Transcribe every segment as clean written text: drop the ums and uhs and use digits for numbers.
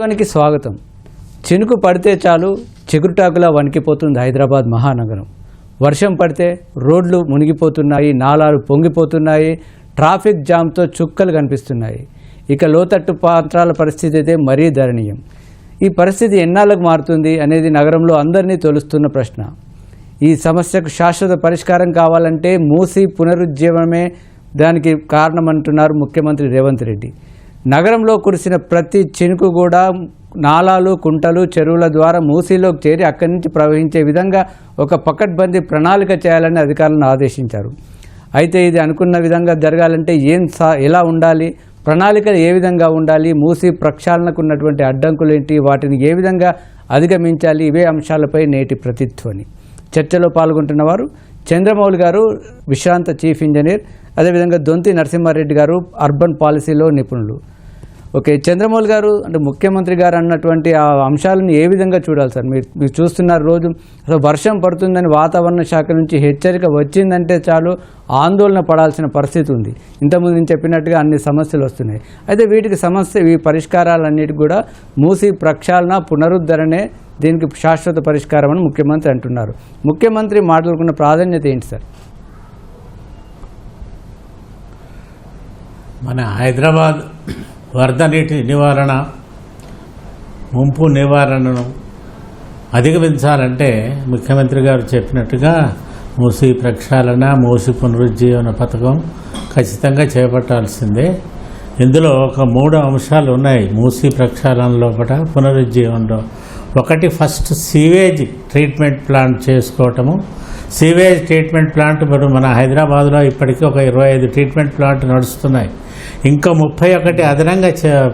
ప్రజావానికి స్వాగతం. చినుకు పడితే చాలు చిగురుటాకులా వణికిపోతుంది హైదరాబాద్ మహానగరం. వర్షం పడితే రోడ్లు మునిగిపోతున్నాయి, నాలాలు పొంగిపోతున్నాయి, ట్రాఫిక్ జామ్తో చుక్కలు కనిపిస్తున్నాయి. ఇక లోతట్టు ప్రాంతాల పరిస్థితి అయితే మరీ దయనీయం. ఈ పరిస్థితి ఎన్నాళ్ళకు మారుతుంది అనేది నగరంలో అందరినీ తొలుస్తున్న ప్రశ్న. ఈ సమస్యకు శాశ్వత పరిష్కారం కావాలంటే మూసీ పునరుజ్జీవనమే దానికి కారణమంటున్నారు ముఖ్యమంత్రి రేవంత్ రెడ్డి. నగరంలో కురిసిన ప్రతి చినుకు కూడా నాలాలు, కుంటలు, చెరువుల ద్వారా మూసీలోకి చేరి అక్కడి నుంచి ప్రవహించే విధంగా ఒక పకడ్బందీ ప్రణాళిక చేయాలని అధికారులను ఆదేశించారు. అయితే ఇది అనుకున్న విధంగా జరగాలంటే ఎలా ఉండాలి, ప్రణాళికలు ఏ విధంగా ఉండాలి, మూసీ ప్రక్షాళనకు ఉన్నటువంటి అడ్డంకులు ఏంటి, వాటిని ఏ విధంగా అధిగమించాలి, ఇవే అంశాలపై నేటి ప్రతిధ్వని. చర్చలో పాల్గొంటున్న వారు చంద్రమౌళి గారు, విశ్రాంత చీఫ్ ఇంజనీర్, అదేవిధంగా దొంతి నరసింహారెడ్డి గారు, అర్బన్ పాలసీలో నిపుణులు. ఓకే, చంద్రమౌళి గారు, అంటే ముఖ్యమంత్రి గారు అన్నటువంటి ఆ అంశాలను ఏ విధంగా చూడాలి సార్? మీరు చూస్తున్నారు రోజు అసలు వర్షం పడుతుందని వాతావరణ శాఖ నుంచి హెచ్చరిక వచ్చిందంటే చాలు ఆందోళన పడాల్సిన పరిస్థితి ఉంది. ఇంతకుముందు నేను చెప్పినట్టుగా అన్ని సమస్యలు వస్తున్నాయి. అయితే వీటికి ఈ పరిష్కారాలన్నిటికీ కూడా మూసీ ప్రక్షాళన, పునరుద్ధరణే దీనికి శాశ్వత పరిష్కారం అని ముఖ్యమంత్రి అంటున్నారు. ముఖ్యమంత్రి మాట్లాడుకున్న ప్రాధాన్యత ఏంటి సార్? మన హైదరాబాద్ వరద నీటి నివారణ, ముంపు నివారణను అధిగమించాలంటే ముఖ్యమంత్రి గారు చెప్పినట్టుగా మూసీ ప్రక్షాళన, మూసీ పునరుజ్జీవన పథకం ఖచ్చితంగా చేపట్టాల్సిందే. ఇందులో ఒక 3 అంశాలు ఉన్నాయి మూసీ ప్రక్షాళన లోపల, పునరుజ్జీవనలో. ఒకటి, ఫస్ట్ సీవేజ్ ట్రీట్మెంట్ ప్లాంట్ చేసుకోవటము. సీవేజ్ ట్రీట్మెంట్ ప్లాంట్ ఇప్పుడు మన హైదరాబాద్లో ఇప్పటికీ ఒక 25 ట్రీట్మెంట్ ప్లాంట్ నడుస్తున్నాయి. ఇంకా 31 అదనంగా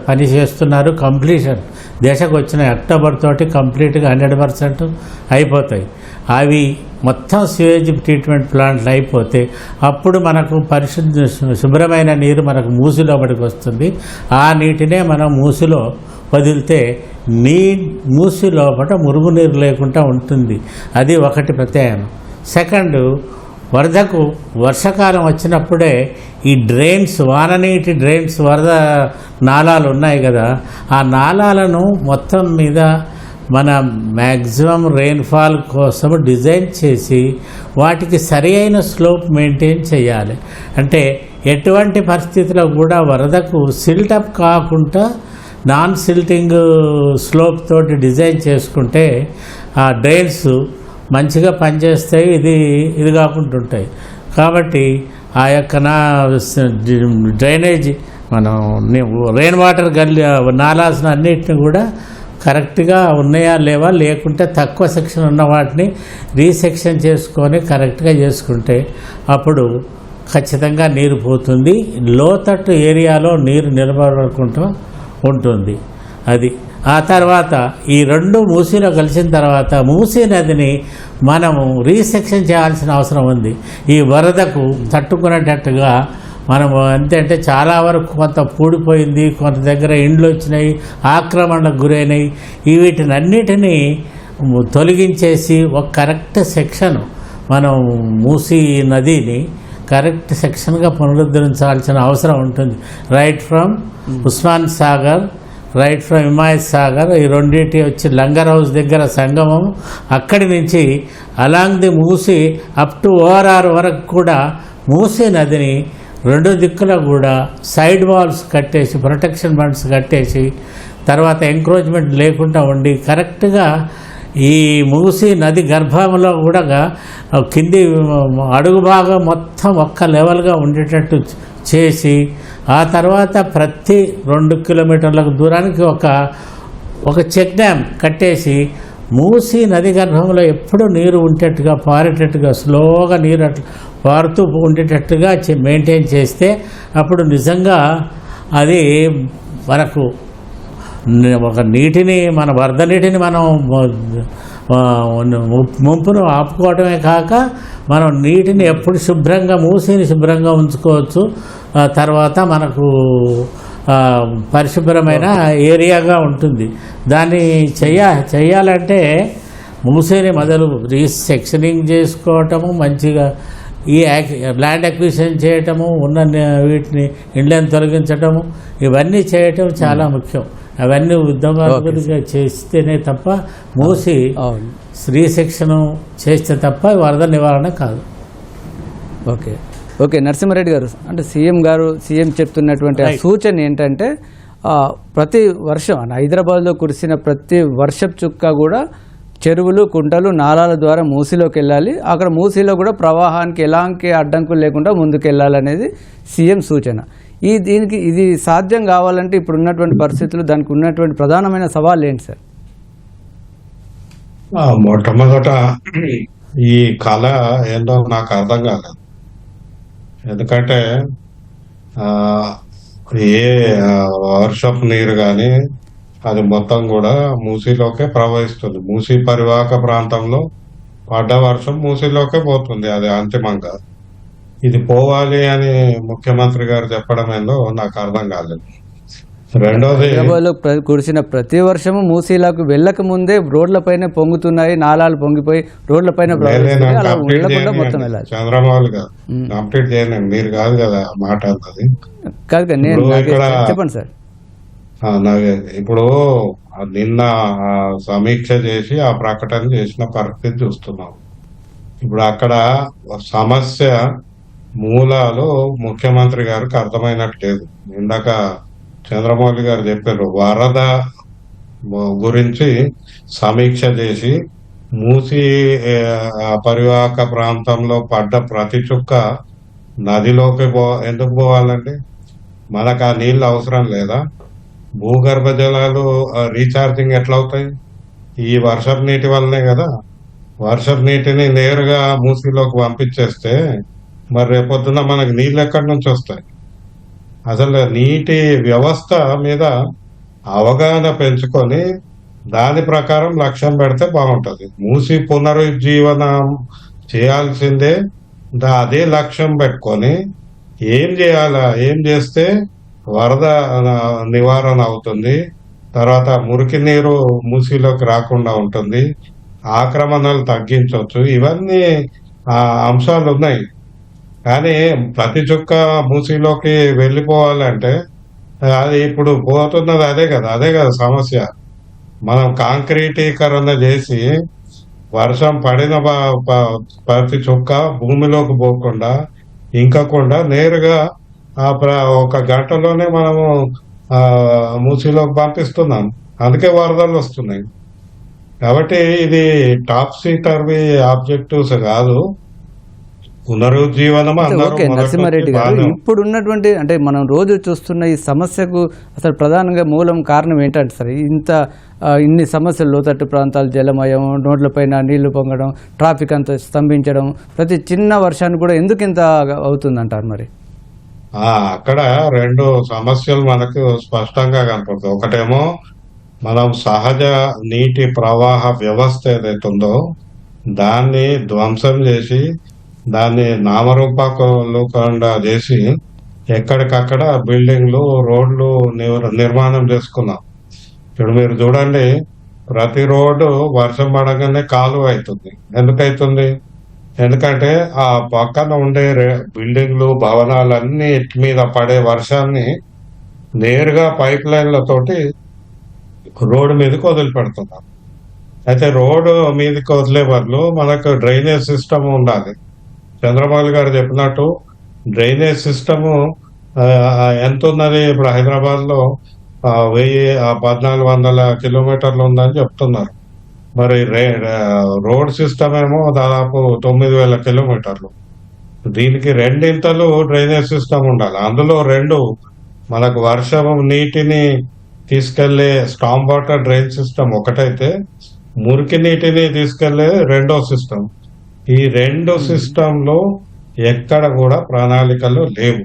పని చేస్తున్నారు. కంప్లీషన్ దేశకు వచ్చిన అక్టోబర్ తోటి కంప్లీట్గా 100% అయిపోతాయి. అవి మొత్తం సివేజ్ ట్రీట్మెంట్ ప్లాంట్లు అయిపోతే అప్పుడు మనకు శుభ్రమైన నీరు మనకు మూసి లోపలికి వస్తుంది. ఆ నీటినే మనం మూసిలో వదిలితే మూసి లోపల మురుగునీరు లేకుండా ఉంటుంది. అది ఒకటి ప్రత్యామ్నాయం. సెకండ్, వర్షాకాలం వచ్చినప్పుడే ఈ డ్రైన్స్, వాననీటి డ్రైన్స్, వరద నాలాలు ఉన్నాయి కదా, ఆ నాలాలను మొత్తం మీద మన మ్యాక్సిమం రెయిన్ఫాల్ కోసం డిజైన్ చేసి వాటికి సరి అయిన స్లోప్ మెయింటైన్ చేయాలి. అంటే ఎటువంటి పరిస్థితుల్లో కూడా వరదకు సిల్టప్ కాకుండా నాన్ సిల్టింగ్ స్లోప్ తోటి డిజైన్ చేసుకుంటే ఆ డ్రైన్స్ మంచిగా పనిచేస్తాయి, ఇది కాకుండా ఉంటాయి. కాబట్టి ఆ యొక్క డ్రైనేజ్ మనం రెయిన్ వాటర్ నాలాస్ అన్నిటిని కూడా కరెక్ట్గా ఉన్నాయా లేవా, లేకుంటే తక్కువ సెక్షన్ ఉన్న వాటిని రీసెక్షన్ చేసుకొని కరెక్ట్గా చేసుకుంటే అప్పుడు ఖచ్చితంగా నీరు పోతుంది. లోతట్టు ఏరియాలో నీరు నిలబడకుండా ఉంటుంది. అది ఆ తర్వాత ఈ 2 మూసీలో కలిసిన తర్వాత మూసీ నదిని మనము రీసెక్షన్ చేయాల్సిన అవసరం ఉంది. ఈ వరదకు తట్టుకునేటట్టుగా మనము అంటే చాలా వరకు కొంత పూడిపోయింది, కొంత దగ్గర ఇండ్లు వచ్చినాయి, ఆక్రమణకు గురైనాయి. వీటిని అన్నిటినీ తొలగించేసి ఒక కరెక్ట్ సెక్షన్ మనం మూసీ నదిని కరెక్ట్ సెక్షన్గా పునరుద్ధరించాల్సిన అవసరం ఉంటుంది. Right from Osman Sagar, right from Himayat Sagar, ఈ రెండింటి వచ్చి లంగర్ హౌస్ దగ్గర సంగమం, అక్కడి నుంచి along the Musi up to ORR వరకు కూడా మూసీ నదిని 2 దిక్కుల కూడా సైడ్ వాల్స్ కట్టేసి, ప్రొటెక్షన్ బండ్స్ కట్టేసి, తర్వాత ఎంక్రోచ్మెంట్ లేకుండా ఉండి కరెక్ట్గా ఈ మూసీ నది గర్భంలో కూడా కింది అడుగు భాగం మొత్తం ఒక్క లెవెల్గా ఉండేటట్టు చేసి, ఆ తర్వాత ప్రతి 2 కిలోమీటర్ల దూరానికి ఒక చెక్ డ్యామ్ కట్టేసి మూసీ నది గర్భంలో ఎప్పుడు నీరు ఉండేటట్టుగా, పారేటట్టుగా, స్లోగా నీరు పారుతూ ఉండేటట్టుగా మెయింటైన్ చేస్తే అప్పుడు నిజంగా అది మనకు ఒక నీటిని, మన వరద నీటిని మనం ముంపును ఆపుకోవడమే కాక మనం నీటిని ఎప్పుడు శుభ్రంగా, మూసీని శుభ్రంగా ఉంచుకోవచ్చు. తర్వాత మనకు పరిశుభ్రమైన ఏరియాగా ఉంటుంది. దాన్ని చేయాలంటే మూసీని మొదలు రీసెక్షనింగ్ చేసుకోవటము, మంచిగా ఈ ల్యాండ్ అక్విజిషన్ చేయటము, వీటిని ఇండ్లను తొలగించటము, ఇవన్నీ చేయటం చాలా ముఖ్యం. అవన్నీ ఉద్యమాలుగా చేస్తేనే తప్ప మూసి రీసెక్షన్ చేస్తే తప్ప వరద నివారణ కాదు. ఓకే ఓకే నరసింహారెడ్డి గారు, అంటే సీఎం చెప్తున్నటువంటి ఆ సూచన ఏంటంటే ప్రతి వర్షం హైదరాబాద్లో కురిసిన ప్రతి వర్షపు చుక్క కూడా చెరువులు, కుంటలు, నాలాల ద్వారా మూసీలోకి వెళ్ళాలి. అక్కడ మూసీలో కూడా ప్రవాహానికి ఎలాంటి అడ్డంకులు లేకుండా ముందుకెళ్ళాలనేది సీఎం సూచన. దీనికి ఇది సాధ్యం కావాలంటే ఇప్పుడు ఉన్నటువంటి పరిస్థితులు, దానికి ఉన్నటువంటి ప్రధానమైన సవాళ్ళు ఏంటి సార్? మొట్టమొదట ఈ కళ ఏందో నాకు అర్థం కాలేదు. ఎందుకంటే ఏ వర్షపు నీరు కానీ అది మొత్తం కూడా మూసీలోకే ప్రవహిస్తుంది. మూసీ పరివాహక ప్రాంతంలో పడ్డ వర్షం మూసీలోకే పోతుంది అది అంతిమంగా. ఇది పోవాలి అని ముఖ్యమంత్రి గారు చెప్పడం ఏందో నాకు అర్థం కాలేదు. రెండోది, హైదరాబాద్లో కురిసిన ప్రతి వర్షము మూసీలకు వెళ్ళక ముందే రోడ్లపైన పొంగుతున్నాయి, నాలాలు పొంగిపోయి రోడ్లపైన చంద్రబాబు గారు కంప్లీట్ చేయనండి, మీరు కాదు కదా మాట అన్నది. కాదు నేను చెప్పండి సార్. ఇప్పుడు నిన్న సమీక్ష చేసి ఆ ప్రకటన చేసిన పరిస్థితి చూస్తున్నాం. ఇప్పుడు అక్కడ సమస్య మూలాలు ముఖ్యమంత్రి గారికి అర్థమైనట్లేదు. ఇందాక చంద్రమౌళి గారు చెప్పారు, వరద గురించి సమీక్ష చేసి మూసి పరివాహక ప్రాంతంలో పడ్డ ప్రతి చుక్క నదిలోకి ఎందుకు పోవాలండి? మనకు ఆ నీళ్ళు అవసరం లేదా? భూగర్భ జలాలు రీఛార్జింగ్ ఎట్లా అవుతాయి? ఈ వర్షపు నీటి వల్లనే కదా. వర్షపు నీటిని నేరుగా మూసీలోకి పంపించేస్తే మరి రేపొద్దున మనకు నీళ్ళు ఎక్కడి నుంచి వస్తాయి? అసలు నీటి వ్యవస్థ మీద అవగాహన పెంచుకొని దాని ప్రకారం లక్ష్యం పెడితే బాగుంటది. మూసి పునరుజ్జీవనం చేయాల్సిందే. అదే లక్ష్యం పెట్టుకొని ఏం చేయాలా, ఏం చేస్తే వరద నివారణ అవుతుంది, తర్వాత మురికి నీరు మూసీలోకి రాకుండా ఉంటుంది, ఆక్రమణలు తగ్గించవచ్చు, ఇవన్నీ అంశాలు ఉన్నాయి. కానీ ప్రతి చుక్క మూసీలోకి వెళ్ళిపోవాలంటే అది ఇప్పుడు పోతున్నది అదే కదా సమస్య. మనం కాంక్రీటీకరణ చేసి వర్షం పడిన ప్రతి చుక్క భూమిలోకి పోకుండా ఇంకకుండా నేరుగా ఒక గంటలోనే మనము మూసీలోకి పంపిస్తున్నాం. అందుకే వరదలు వస్తున్నాయి. కాబట్టి ఇది టాప్ సీటర్వి ఆబ్జెక్టివ్స్ కాదు, పునరుజ్జీవనం. ఓకే నరసింహారెడ్డి గారు, ఇప్పుడు ఉన్నటువంటి అంటే మనం రోజు చూస్తున్న ఈ సమస్యకు అసలు ప్రధానంగా మూలం కారణం ఏంటంటే సార్, ఇన్ని సమస్యలు, లోతట్టు ప్రాంతాలు జలమయం, రోడ్లపైన నీళ్లు పొంగడం, ట్రాఫిక్ అంతా స్తంభించడం, ప్రతి చిన్న వర్షానికి కూడా ఎందుకు ఇంత అవుతుందంటారు? మరి అక్కడ రెండు సమస్యలు మనకు స్పష్టంగా కనపడుతుంది. ఒకటేమో మనం సహజ నీటి ప్రవాహ వ్యవస్థ ఏదైతుందో దాన్ని ధ్వంసం చేసి దాన్ని నామరూపకుండా చేసి ఎక్కడికక్కడ బిల్డింగ్లు, రోడ్లు నిర్మాణం చేసుకున్నాం. ఇప్పుడు మీరు చూడండి, ప్రతి రోడ్డు వర్షం పడగానే కాలువ అవుతుంది. ఎందుకైతుంది? ఎందుకంటే ఆ పక్కన ఉండే బిల్డింగ్లు, భవనాలన్నీ మీద పడే వర్షాన్ని నేరుగా పైప్ లైన్లతోటి రోడ్డు మీదకి వదిలిపెడుతున్నారు. అయితే రోడ్డు మీదకి వదిలే బదులు మనకు డ్రైనేజ్ సిస్టమ్ ఉండాలి. చంద్రబాబు గారు చెప్పినట్టు డ్రైనేజ్ సిస్టము ఎంత ఉన్నది? ఇప్పుడు హైదరాబాద్ లో 1400 కిలోమీటర్లు ఉందని చెప్తున్నారు. మరి రోడ్ సిస్టమ్ ఏమో దాదాపు 9000 కిలోమీటర్లు. దీనికి రెండింతలు డ్రైనేజ్ సిస్టమ్ ఉండాలి. అందులో రెండు మనకు వర్షం నీటిని తీసుకెళ్లే స్టామ్ వాటర్ డ్రైన్ సిస్టమ్ ఒకటైతే, మురికి నీటిని తీసుకెళ్లే రెండో సిస్టమ్. ఈ రెండు సిస్టంలు ఎక్కడ కూడా ప్రణాళికలు లేవు.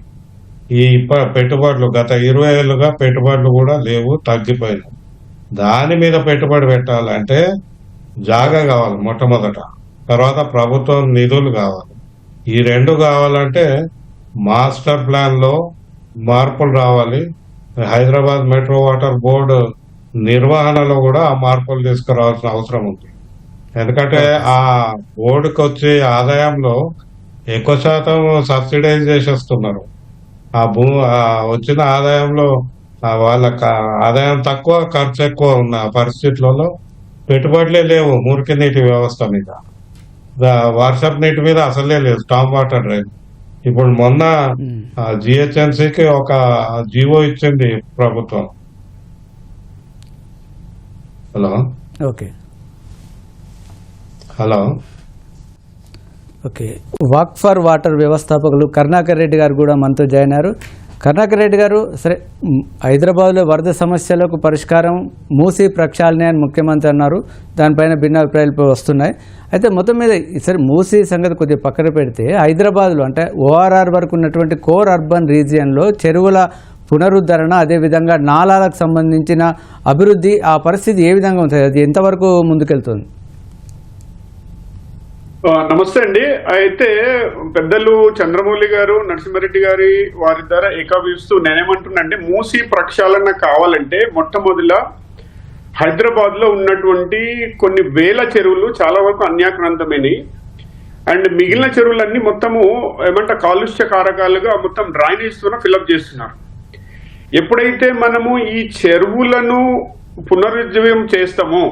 ఈ పెట్టుబడులు గత 20 ఏళ్ళుగా పెట్టుబడులు కూడా లేవు, తగ్గిపోయినాయి. దాని మీద పెట్టుబడి పెట్టాలంటే జాగా కావాలి మొట్టమొదట, తర్వాత ప్రభుత్వం నిధులు కావాలి. ఈ రెండు కావాలంటే మాస్టర్ ప్లాన్ లో మార్పులు రావాలి. హైదరాబాద్ మెట్రో వాటర్ బోర్డు నిర్వహణలో కూడా ఆ మార్పులు తీసుకురావాల్సిన అవసరం ఉంది. ఎందుకంటే ఆ బోర్డుకి వచ్చే ఆదాయంలో ఎక్కువ శాతం సబ్సిడైజ్ చేసేస్తున్నారు. ఆ వచ్చిన ఆదాయంలో వాళ్ళకి ఆదాయం తక్కువ, ఖర్చు ఎక్కువ ఉన్న పరిస్థితులలో పెట్టుబడులే లేవు మురికి నీటి వ్యవస్థ మీద, వర్షపు నీటి మీద అసలే లేదు, స్టామ్ వాటర్ డ్రైన్. ఇప్పుడు మొన్న జిహెచ్ఎంసీకి ఒక జీవో ఇచ్చింది ప్రభుత్వం. Hello okay hello okay walk for water వ్యవస్థాపకులు కరుణాకర్ రెడ్డి గారు కూడా మనతో జాయిన్ అయ్యారు. కరుణాకర్ రెడ్డి గారు, సరే హైదరాబాద్లో వరద సమస్యలకు పరిష్కారం మూసీ ప్రక్షాళన అని ముఖ్యమంత్రి అన్నారు. దానిపైన భిన్న అభిప్రాయాలు వస్తున్నాయి. అయితే మొత్తం మీద సరే మూసీ సంగతి కొద్దిగా పక్కన పెడితే హైదరాబాద్లో అంటే ఓఆర్ఆర్ వరకు ఉన్నటువంటి కోర్ అర్బన్ రీజియన్లో చెరువుల పునరుద్ధరణ, అదేవిధంగా నాలాలకు సంబంధించిన అభివృద్ధి, ఆ పరిస్థితి ఏ విధంగా ఉంటుంది, అది ఎంతవరకు ముందుకెళ్తుంది? నమస్తే అండి. అయితే పెద్దలు చంద్రమౌళి గారు, నరసింహారెడ్డి గారి వారి ద్వారా ఏకాభిస్తూ నేనేమంటున్నానంటే, మూసీ ప్రక్షాళన కావాలంటే మొట్టమొదల హైదరాబాద్ లో ఉన్నటువంటి కొన్ని వేల చెరువులు చాలా వరకు అన్యాక్రాంతమైనవి. అండ్ మిగిలిన చెరువులన్నీ మొత్తము కాలుష్య కారకాలుగా మొత్తం డ్రైనేజ్ తో ఫిల్అప్ చేస్తున్నారు. ఎప్పుడైతే మనము ఈ చెరువులను పునరుజ్జీవం చేస్తామో,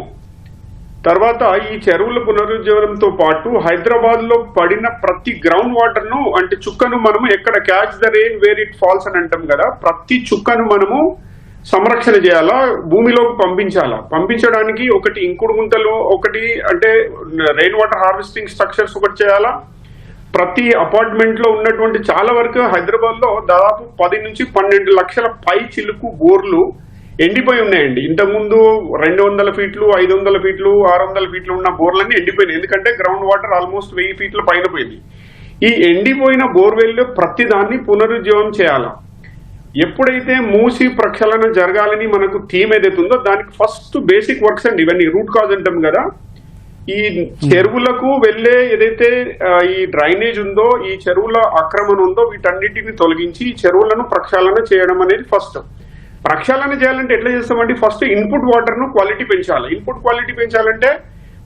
తర్వాత ఈ చెరువుల పునరుజ్జీవనంతో పాటు హైదరాబాద్ లో పడిన ప్రతి గ్రౌండ్ వాటర్ ను, అంటే చుక్కను మనము ఎక్కడ catch the rain where it falls అని అంటాం కదా, ప్రతి చుక్కను మనము సంరక్షణ చేయాలా, భూమిలోకి పంపించాలా. పంపించడానికి ఒకటి ఇంకుడు గుంతలు, ఒకటి అంటే రెయిన్ వాటర్ హార్వెస్టింగ్ స్ట్రక్చర్స్ ఒకటి చేయాలా. ప్రతి అపార్ట్మెంట్ లో ఉన్నటువంటి చాలా వరకు హైదరాబాద్ లో దాదాపు 10 నుంచి 12 లక్షల పై చిలుకు బోర్లు ఎండిపోయి ఉన్నాయండి. ఇంతకుముందు 200 ఫీట్లు, 500 ఫీట్లు, 600 ఫీట్లు ఉన్న బోర్లన్నీ ఎండిపోయినాయి. ఎందుకంటే గ్రౌండ్ వాటర్ ఆల్మోస్ట్ 1000 ఫీట్ల పైన పోయింది. ఈ ఎండిపోయిన బోర్వెల్ ప్రతి దాన్ని పునరుజ్జీవం చేయాలా. ఎప్పుడైతే మూసీ ప్రక్షాళన జరగాలని మనకు థీమ్ ఏదైతే ఉందో, దానికి ఫస్ట్ బేసిక్ వర్క్స్ అండి ఇవన్నీ. రూట్ కాజ్ అంటాం కదా, ఈ చెరువులకు వెళ్లే ఏదైతే ఈ డ్రైనేజ్ ఉందో, ఈ చెరువుల ఆక్రమణ ఉందో, వీటన్నిటిని తొలగించి ఈ చెరువులను ప్రక్షాళన చేయడం అనేది ఫస్ట్. ప్రక్షాళన చేయాలంటే ఎట్లా చేస్తామంటే, ఫస్ట్ ఇన్పుట్ వాటర్ ను క్వాలిటీ పెంచాలి. ఇన్పుట్ క్వాలిటీ పెంచాలంటే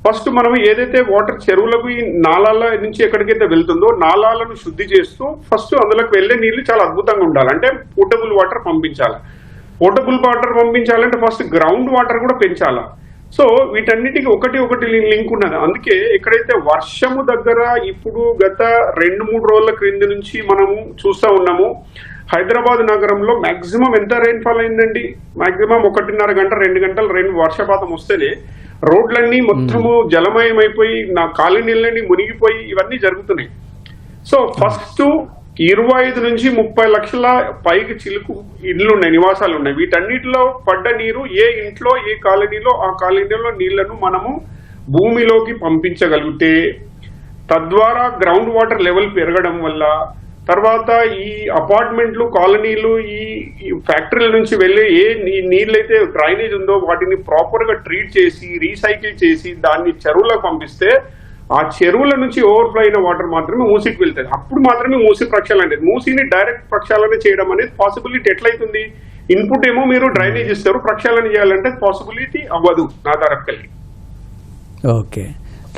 ఫస్ట్ మనం ఏదైతే వాటర్ చెరువులకు ఈ నాలాల నుంచి ఎక్కడికైతే వెళ్తుందో, నాలాలను శుద్ధి చేస్తూ ఫస్ట్ అందులోకి వెళ్లే నీళ్లు చాలా అద్భుతంగా ఉండాలి. అంటే పోర్టబుల్ వాటర్ పంపించాలి. పోర్టబుల్ వాటర్ పంపించాలంటే ఫస్ట్ గ్రౌండ్ వాటర్ కూడా పెంచాలా. సో వీటన్నిటికీ ఒకటి లింక్ ఉన్నది. అందుకే ఎక్కడైతే వర్షము దగ్గర ఇప్పుడు గత 2-3 రోజుల క్రింద నుంచి మనము చూస్తా ఉన్నాము, హైదరాబాద్ నగరంలో మాక్సిమం ఎంత రెయిన్ఫాల్ అయిందండి? మాక్సిమం 1.5 గంట 2 గంటలు వర్షపాతం వస్తేనే రోడ్లన్నీ మొత్తము జలమయం అయిపోయి, నా కాలనీలన్నీ మునిగిపోయి ఇవన్నీ జరుగుతున్నాయి. సో ఫస్ట్ 25 నుంచి 30 లక్షల పైకి చిలుకు ఇళ్ళు ఉన్నాయి, నివాసాలు ఉన్నాయి. వీటన్నిటిలో పడ్డ నీరు ఏ ఇంట్లో, ఏ కాలనీలో, ఆ కాలనీలో నీళ్లను మనము భూమిలోకి పంపించగలిగితే, తద్వారా గ్రౌండ్ వాటర్ లెవెల్ పెరగడం వల్ల, తర్వాత ఈ అపార్ట్మెంట్లు, కాలనీలు, ఈ ఫ్యాక్టరీల నుంచి వెళ్ళే ఏ నీళ్ళైతే డ్రైనేజ్ ఉందో వాటిని ప్రాపర్ గా ట్రీట్ చేసి, రీసైకిల్ చేసి దాన్ని చెరువులకు పంపిస్తే, ఆ చెరువుల నుంచి ఓవర్ఫ్లో అయిన వాటర్ మాత్రమే మూసీకి వెళ్తాయి. అప్పుడు మాత్రమే మూసీ ప్రక్షాళన అనేది. మూసీని డైరెక్ట్ ప్రక్షాళన చేయడం అనేది పాసిబిలిటీ ఎట్లయితుంది? ఇన్పుట్ ఏమో మీరు డ్రైనేజ్ ఇస్తారు, ప్రక్షాళన చేయాలంటే పాసిబిలిటీ అవ్వదు నా తరఫుకెళ్ళి. Okay,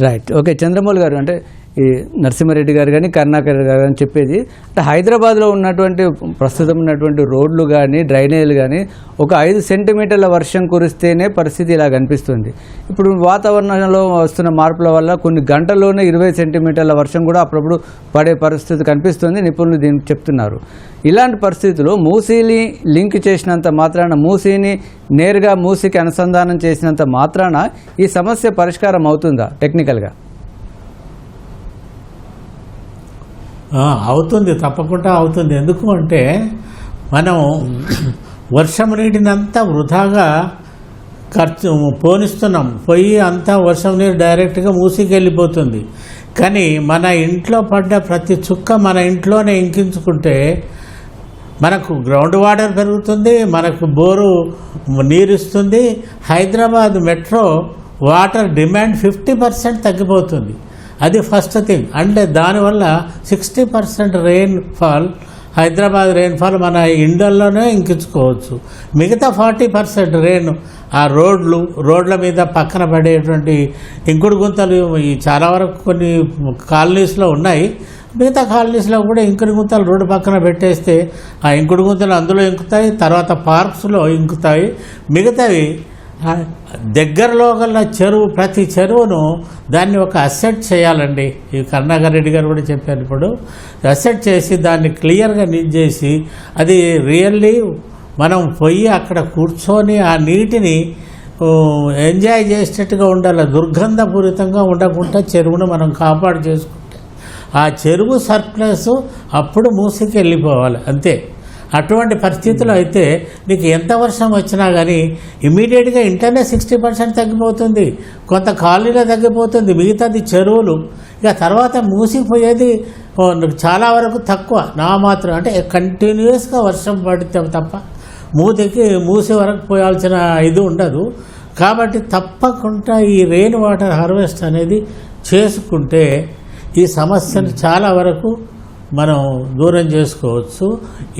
right. Okay Chandramouli garu, అంటే ఈ నరసింహారెడ్డి గారు కానీ కరుణాకర్ గారు అని చెప్పేది, అంటే హైదరాబాద్లో ఉన్నటువంటి ప్రస్తుతం ఉన్నటువంటి రోడ్లు కానీ డ్రైనేజీలు కానీ ఒక 5 సెంటీమీటర్ల వర్షం కురిస్తేనే పరిస్థితి ఇలా కనిపిస్తుంది. ఇప్పుడు వాతావరణంలో వస్తున్న మార్పుల వల్ల కొన్ని గంటల్లోనే 20 సెంటీమీటర్ల వర్షం కూడా అప్పుడప్పుడు పడే పరిస్థితి కనిపిస్తుంది, నిపుణులు దీనికి చెప్తున్నారు. ఇలాంటి పరిస్థితుల్లో మూసీని లింక్ చేసినంత మాత్రాన, మూసీని నేరుగా మూసీకి అనుసంధానం చేసినంత మాత్రాన ఈ సమస్య పరిష్కారం అవుతుందా టెక్నికల్గా? అవుతుంది, తప్పకుండా అవుతుంది. ఎందుకు అంటే మనం వర్షం నీటినంతా వృధాగా పోనిస్తున్నాం. పోయి అంతా వర్షం నీరు డైరెక్ట్గా మూసికి వెళ్ళిపోతుంది. కానీ మన ఇంట్లో పడ్డ ప్రతి చుక్క మన ఇంట్లోనే ఇంకించుకుంటే మనకు గ్రౌండ్ వాటర్ పెరుగుతుంది, మనకు బోరు నీరు ఇస్తుంది. హైదరాబాద్ మెట్రో వాటర్ డిమాండ్ 50% తగ్గిపోతుంది. అది ఫస్ట్ థింగ్. అంటే దానివల్ల 60% రెయిన్ఫాల్, హైదరాబాద్ రెయిన్ఫాల్ మన ఇండ్లలోనే ఇంకించుకోవచ్చు. మిగతా 40% రెయిన్ ఆ రోడ్ల మీద పక్కన పడేటువంటి ఇంకుడు గుంతలు ఈ చాలా వరకు కొన్ని కాలనీస్లో ఉన్నాయి. మిగతా కాలనీస్లో కూడా ఇంకుడు గుంతలు రోడ్డు పక్కన పెట్టేస్తే ఆ ఇంకుడు గుంతలు అందులో ఇంకుతాయి, తర్వాత పార్క్స్లో ఇంకుతాయి. మిగతావి దగ్గరలో గల చెరువు, ప్రతి చెరువును దాన్ని ఒక అసెట్ చేయాలండి. ఈ కరుణాకర్ రెడ్డి గారు కూడా చెప్పారు. ఇప్పుడు అసెట్ చేసి దాన్ని క్లియర్గా చేసి అది రియల్లీ మనం పోయి అక్కడ కూర్చొని ఆ నీటిని ఎంజాయ్ చేసేటట్టుగా ఉండాలి. దుర్గంధపూరితంగా ఉండకుండా చెరువును మనం కాపాడు చేసుకుంటే ఆ చెరువు సర్ప్లస్ అప్పుడు మూసికి వెళ్ళిపోవాలి అంతే. అటువంటి పరిస్థితుల్లో అయితే నీకు ఎంత వర్షం వచ్చినా కానీ ఇమీడియట్గా ఇంటర్నే 60% తగ్గిపోతుంది, కొంత కాలనీలో తగ్గిపోతుంది, మిగతాది చెరువులు. ఇక తర్వాత మూసిపోయేది చాలా వరకు తక్కువ. నా మాత్రం అంటే కంటిన్యూస్గా వర్షం పడితే తప్ప మూసి వరకు పోయాల్సిన ఇది ఉండదు. కాబట్టి తప్పకుండా ఈ రెయిన్ వాటర్ హార్వెస్ట్ అనేది చేసుకుంటే ఈ సమస్యను చాలా వరకు మనం దూరం చేసుకోవచ్చు.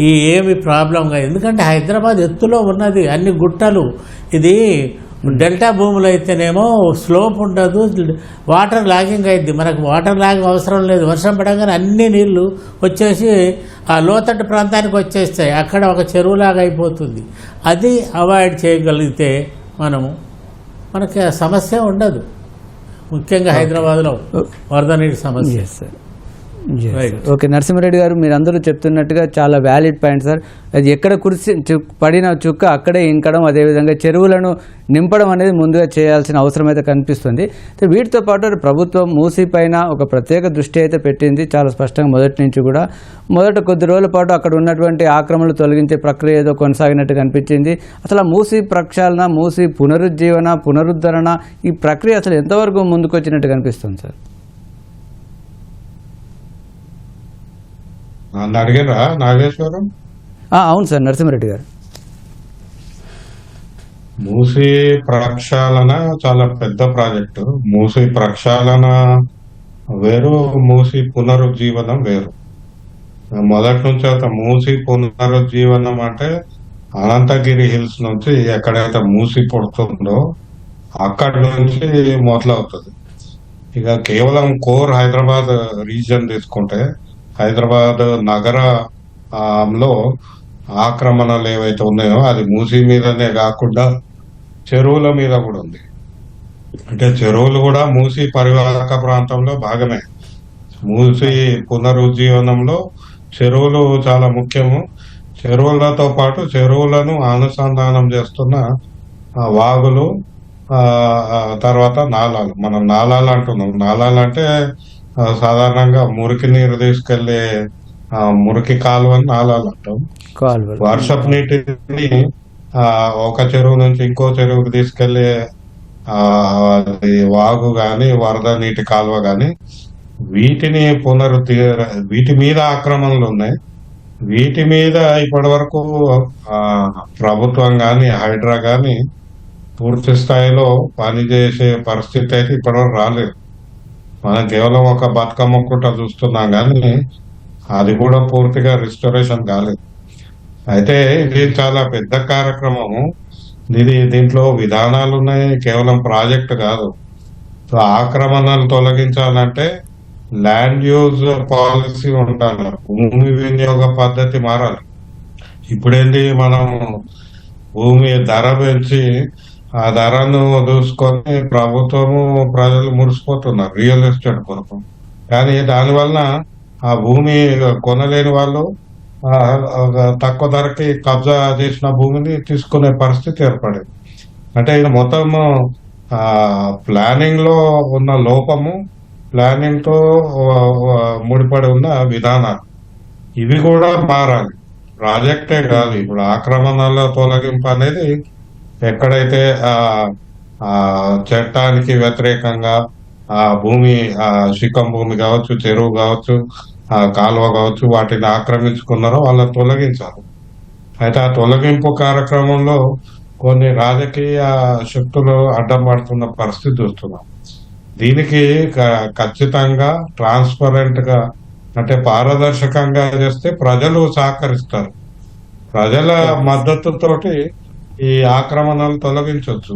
ఈ ఏమి ప్రాబ్లంగా, ఎందుకంటే హైదరాబాద్ ఎత్తులో ఉన్నది, అన్ని గుట్టలు. ఇది డెల్టా భూములు అయితేనేమో స్లోప్ ఉండదు, వాటర్ లాగింగ్ అయింది. మనకు వాటర్ లాగింగ్ అవసరం లేదు. వర్షం పడగానే అన్ని నీళ్లు వచ్చేసి ఆ లోతట్టు ప్రాంతానికి వచ్చేస్తాయి, అక్కడ ఒక చెరువులాగా అయిపోతుంది. అది అవాయిడ్ చేయగలిగితే మనకి ఆ సమస్య ఉండదు. ముఖ్యంగా హైదరాబాద్లో వరద నీటి సమస్య. ఓకే నరసింహారెడ్డి గారు, మీరు అందరూ చెప్తున్నట్టుగా చాలా వ్యాలిడ్ పాయింట్ సార్. అది ఎక్కడ పడిన చుక్క అక్కడే ఇంకడం, అదేవిధంగా చెరువులను నింపడం అనేది ముందుగా చేయాల్సిన అవసరం అయితే కనిపిస్తుంది. వీటితో పాటు ప్రభుత్వం మూసీ పైన ఒక ప్రత్యేక దృష్టి అయితే పెట్టింది చాలా స్పష్టంగా. మొదటి నుంచి కూడా కొద్ది రోజుల పాటు అక్కడ ఉన్నటువంటి ఆక్రమణలు తొలగించే ప్రక్రియ ఏదో కొనసాగినట్టు కనిపించింది. అసలు మూసీ ప్రక్షాళన, మూసీ పునరుజ్జీవన, పునరుద్ధరణ, ఈ ప్రక్రియ అసలు ఎంతవరకు ముందుకు వచ్చినట్టు కనిపిస్తుంది సార్? నన్ను అడిగినరా నాగేశ్వరం? అవును సార్, నరసింహారెడ్డి గారు. మూసీ ప్రక్షాళన చాలా పెద్ద ప్రాజెక్టు. మూసీ ప్రక్షాళన వేరు, మూసీ పునరుజ్జీవనం వేరు. మొదటి నుంచి అయితే మూసీ పునరుజ్జీవనం అంటే అనంతగిరి హిల్స్ నుంచి ఎక్కడైతే మూసీ పుడుతుందో అక్కడి నుంచి మొదలవుతుంది. ఇక కేవలం కోర్ హైదరాబాద్ రీజియన్ తీసుకుంటే హైదరాబాద్ నగరంలో ఆక్రమణలు ఏవైతే ఉన్నాయో అది మూసీ మీదనే కాకుండా చెరువుల మీద కూడా ఉంది. అంటే చెరువులు కూడా మూసీ పరివాహక ప్రాంతంలో భాగమే. మూసీ పునరుజ్జీవనంలో చెరువులు చాలా ముఖ్యము. చెరువులతో పాటు చెరువులను అనుసంధానం చేస్తున్న వాగులు, తర్వాత నాలాలు. మనం నాలాలు అంటున్నాం. నాలాలు అంటే సాధారణంగా మురికి నీరు తీసుకెళ్లే మురికి కాలువని నాలాలు అంటాం. వర్షపు నీటిని ఒక చెరువు నుంచి ఇంకో చెరువుకి తీసుకెళ్లే వాగు గాని, వరద నీటి కాలువ గాని, వీటిని వీటి మీద ఆక్రమణలు ఉన్నాయి. వీటి మీద ఇప్పటి వరకు ప్రభుత్వం గాని, హైడ్రా గాని పూర్తి స్థాయిలో పనిచేసే పరిస్థితి అయితే ఇప్పటివరకు రాలేదు. మనం కేవలం ఒక బతుకమ్మ కుట్ట చూస్తున్నాం కానీ అది కూడా పూర్తిగా రిస్టోరేషన్ కాలేదు. అయితే ఇది చాలా పెద్ద కార్యక్రమము. దీంట్లో విధానాలు ఉన్నాయి, కేవలం ప్రాజెక్ట్ కాదు. ఆక్రమణలు తొలగించాలంటే ల్యాండ్ యూజ్ పాలసీ ఉండాలి, భూమి వినియోగ పద్ధతి మారాలి. ఇప్పుడేంటి, మనం భూమి ధర పెంచి ఆ ధరను చూసుకొని ప్రభుత్వము, ప్రజలు మురిసిపోతున్నారు రియల్ ఎస్టేట్ కొరకు. కానీ దానివల్ల ఆ భూమి కొనలేని వాళ్ళు తక్కువ ధరకి కబ్జా చేసిన భూమిని తీసుకునే పరిస్థితి ఏర్పడింది. అంటే ఇది మొత్తం ప్లానింగ్ లో ఉన్న లోపము, ప్లానింగ్ తో ముడిపడి ఉన్న విధానాలు ఇవి కూడా మారాలి. ప్రాజెక్టే కాదు. ఇప్పుడు ఆక్రమణల తొలగింపు అనేది ఎక్కడైతే చట్టానికి వ్యతిరేకంగా ఆ భూమి, శిఖం భూమి కావచ్చు, చెరువు కావచ్చు, కాలువ కావచ్చు, వాటిని ఆక్రమించుకున్నారో వాళ్ళని తొలగించాలి. అయితే ఆ తొలగింపు కార్యక్రమంలో కొన్ని రాజకీయ శక్తులు అడ్డం పడుతున్న పరిస్థితి చూస్తున్నాం. దీనికి ఖచ్చితంగా ట్రాన్స్పరెంట్ గా, అంటే పారదర్శకంగా చేస్తే ప్రజలు సహకరిస్తారు. ప్రజల మద్దతుతోటి ఈ ఆక్రమణలు తొలగించవచ్చు.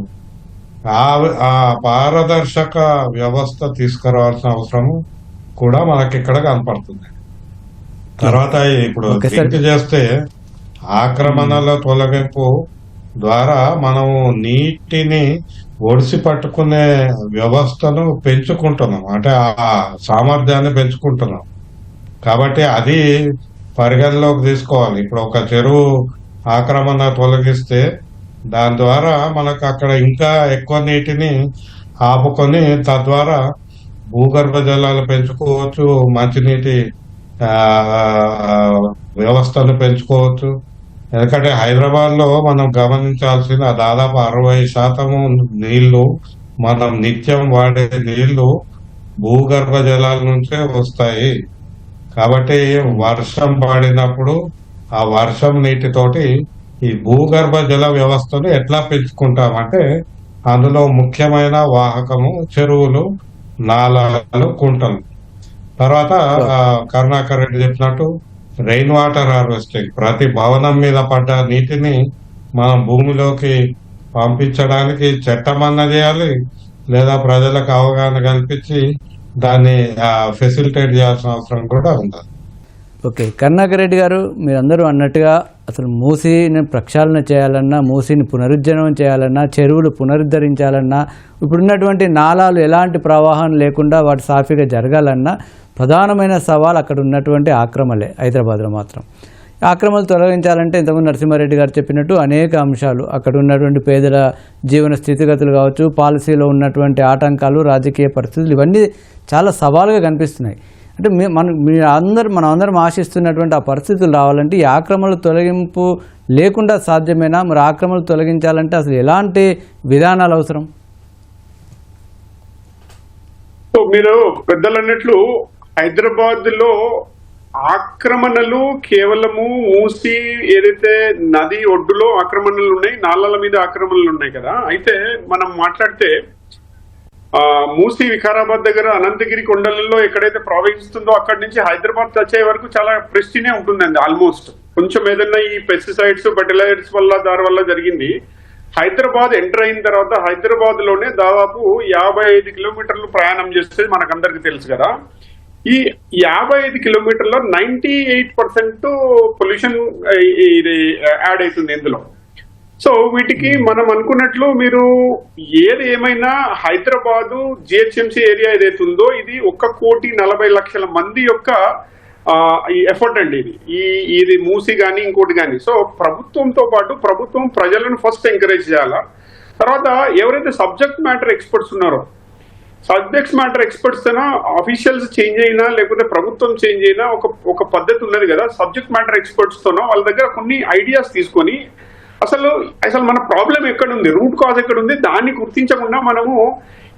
ఆ పారదర్శక వ్యవస్థ తీసుకురావాల్సిన అవసరము కూడా మనకి ఇక్కడ కనపడుతుంది. తర్వాత ఇప్పుడు ఓకే సార్. థింక్ చేస్తే ఆక్రమణల తొలగింపు ద్వారా మనం నీటిని ఒడిసి పట్టుకునే వ్యవస్థను పెంచుకుంటున్నాం, అంటే ఆ సామర్థ్యాన్ని పెంచుకుంటున్నాం. కాబట్టి అది పరిగణలోకి తీసుకోవాలి. ఇప్పుడు ఒక చెరువు ఆక్రమణ తొలగిస్తే దాని ద్వారా మనకు అక్కడ ఇంకా ఎక్కువ నీటిని ఆపుకొని తద్వారా భూగర్భ జలాలు పెంచుకోవచ్చు, మంచినీటి వ్యవస్థను పెంచుకోవచ్చు. ఎందుకంటే హైదరాబాద్ లో మనం గమనించాల్సిన దాదాపు 60% నీళ్లు, మనం నిత్యం వాడే నీళ్లు భూగర్భ జలాల నుంచే వస్తాయి. కాబట్టి వర్షం పడినప్పుడు ఆ వర్షం నీటితోటి ఈ భూగర్భ జల వ్యవస్థను ఎట్లా పెంచుకుంటామంటే అందులో ముఖ్యమైన వాహకము చెరువులు, నాలాలు, కుంటలు. తర్వాత కరుణాకర్ రెడ్డి చెప్పినట్టు రెయిన్ వాటర్ హార్వెస్టింగ్, ప్రతి భవనం మీద పడ్డ నీటిని మనం భూమిలోకి పంపించడానికి చట్టమన్నా చేయాలి, లేదా ప్రజలకు అవగాహన కల్పించి దాన్ని ఫెసిలిటేట్ చేయాల్సిన అవసరం కూడా ఉంది. ఓకే, కరుణాకర్ రెడ్డి గారు, మీరందరూ అన్నట్టుగా అసలు మూసీని ప్రక్షాళన చేయాలన్నా, మూసీని పునరుజ్జీవనం చేయాలన్నా, చెరువులు పునరుద్ధరించాలన్నా, ఇప్పుడున్నటువంటి నాలాలు ఎలాంటి ప్రవాహం లేకుండా వాటి సాఫీగా జరగాలన్నా ప్రధానమైన సవాల్ అక్కడ ఉన్నటువంటి ఆక్రమణలే. హైదరాబాద్లో మాత్రం ఆక్రమణలు తొలగించాలంటే ఇంతకుముందు నరసింహారెడ్డి గారు చెప్పినట్టు అనేక అంశాలు, అక్కడ ఉన్నటువంటి పేదల జీవన స్థితిగతులు కావచ్చు, పాలసీలో ఉన్నటువంటి ఆటంకాలు, రాజకీయ పరిస్థితులు, ఇవన్నీ చాలా సవాలుగా కనిపిస్తున్నాయి. అంటే మనం అందరం ఆశిస్తున్నటువంటి ఆ పరిస్థితులు రావాలంటే ఈ ఆక్రమణల తొలగింపు లేకుండా సాధ్యమేనా? మరి ఆక్రమణలు తొలగించాలంటే అసలు ఎలాంటి విధానాలు అవసరం? మీరు పెద్దలు అన్నట్లు హైదరాబాద్ లో ఆక్రమణలు కేవలము మూసి ఏదైతే నది ఒడ్డులో ఆక్రమణలు ఉన్నాయి, నాలాల మీద ఆక్రమణలు ఉన్నాయి కదా. అయితే మనం మాట్లాడితే మూసి వికారాబాద్ దగ్గర అనంతగిరి కొండలలో ఎక్కడైతే ప్రవహిస్తుందో అక్కడి నుంచి హైదరాబాద్ వచ్చే వరకు చాలా ప్రెస్టీనే ఉంటుందండి. ఆల్మోస్ట్ కొంచెం ఏదైనా ఈ పెస్టిసైడ్స్, ఫర్టిలైజర్స్ వల్ల దాని వల్ల జరిగింది. హైదరాబాద్ ఎంటర్ అయిన తర్వాత హైదరాబాద్ లోనే దాదాపు 55 కిలోమీటర్లు ప్రయాణం చేస్తే మనకందరికి తెలుసు కదా. ఈ 55 కిలోమీటర్లో 98% పొల్యూషన్ ఇది యాడ్ అవుతుంది ఇందులో. సో వీటికి మనం అనుకున్నట్లు మీరు ఏది ఏమైనా హైదరాబాదు జిహెచ్ఎంసీ ఏరియా ఏదైతే ఉందో ఇది 1,40,00,000 మంది యొక్క ఈ ఎఫర్ట్ అండి. ఇది మూసి కానీ ఇంకోటి కానీ. సో ప్రభుత్వంతో పాటు ప్రభుత్వం ప్రజలను ఫస్ట్ ఎంకరేజ్ చేయాలా. తర్వాత ఎవరైతే సబ్జెక్ట్ మ్యాటర్ ఎక్స్పర్ట్స్ ఉన్నారో, సబ్జెక్ట్ మ్యాటర్ ఎక్స్పర్ట్స్ అయినా ఆఫీషియల్స్ చేంజ్ అయినా లేకపోతే ప్రభుత్వం చేంజ్ అయినా ఒక పద్ధతి ఉన్నది కదా. సబ్జెక్ట్ మ్యాటర్ ఎక్స్పర్ట్స్ తోనో వాళ్ళ దగ్గర కొన్ని ఐడియాస్ తీసుకొని అసలు మన ప్రాబ్లం ఎక్కడుంది, రూట్ కాజ్ ఎక్కడుంది, దాన్ని గుర్తించకుండా మనము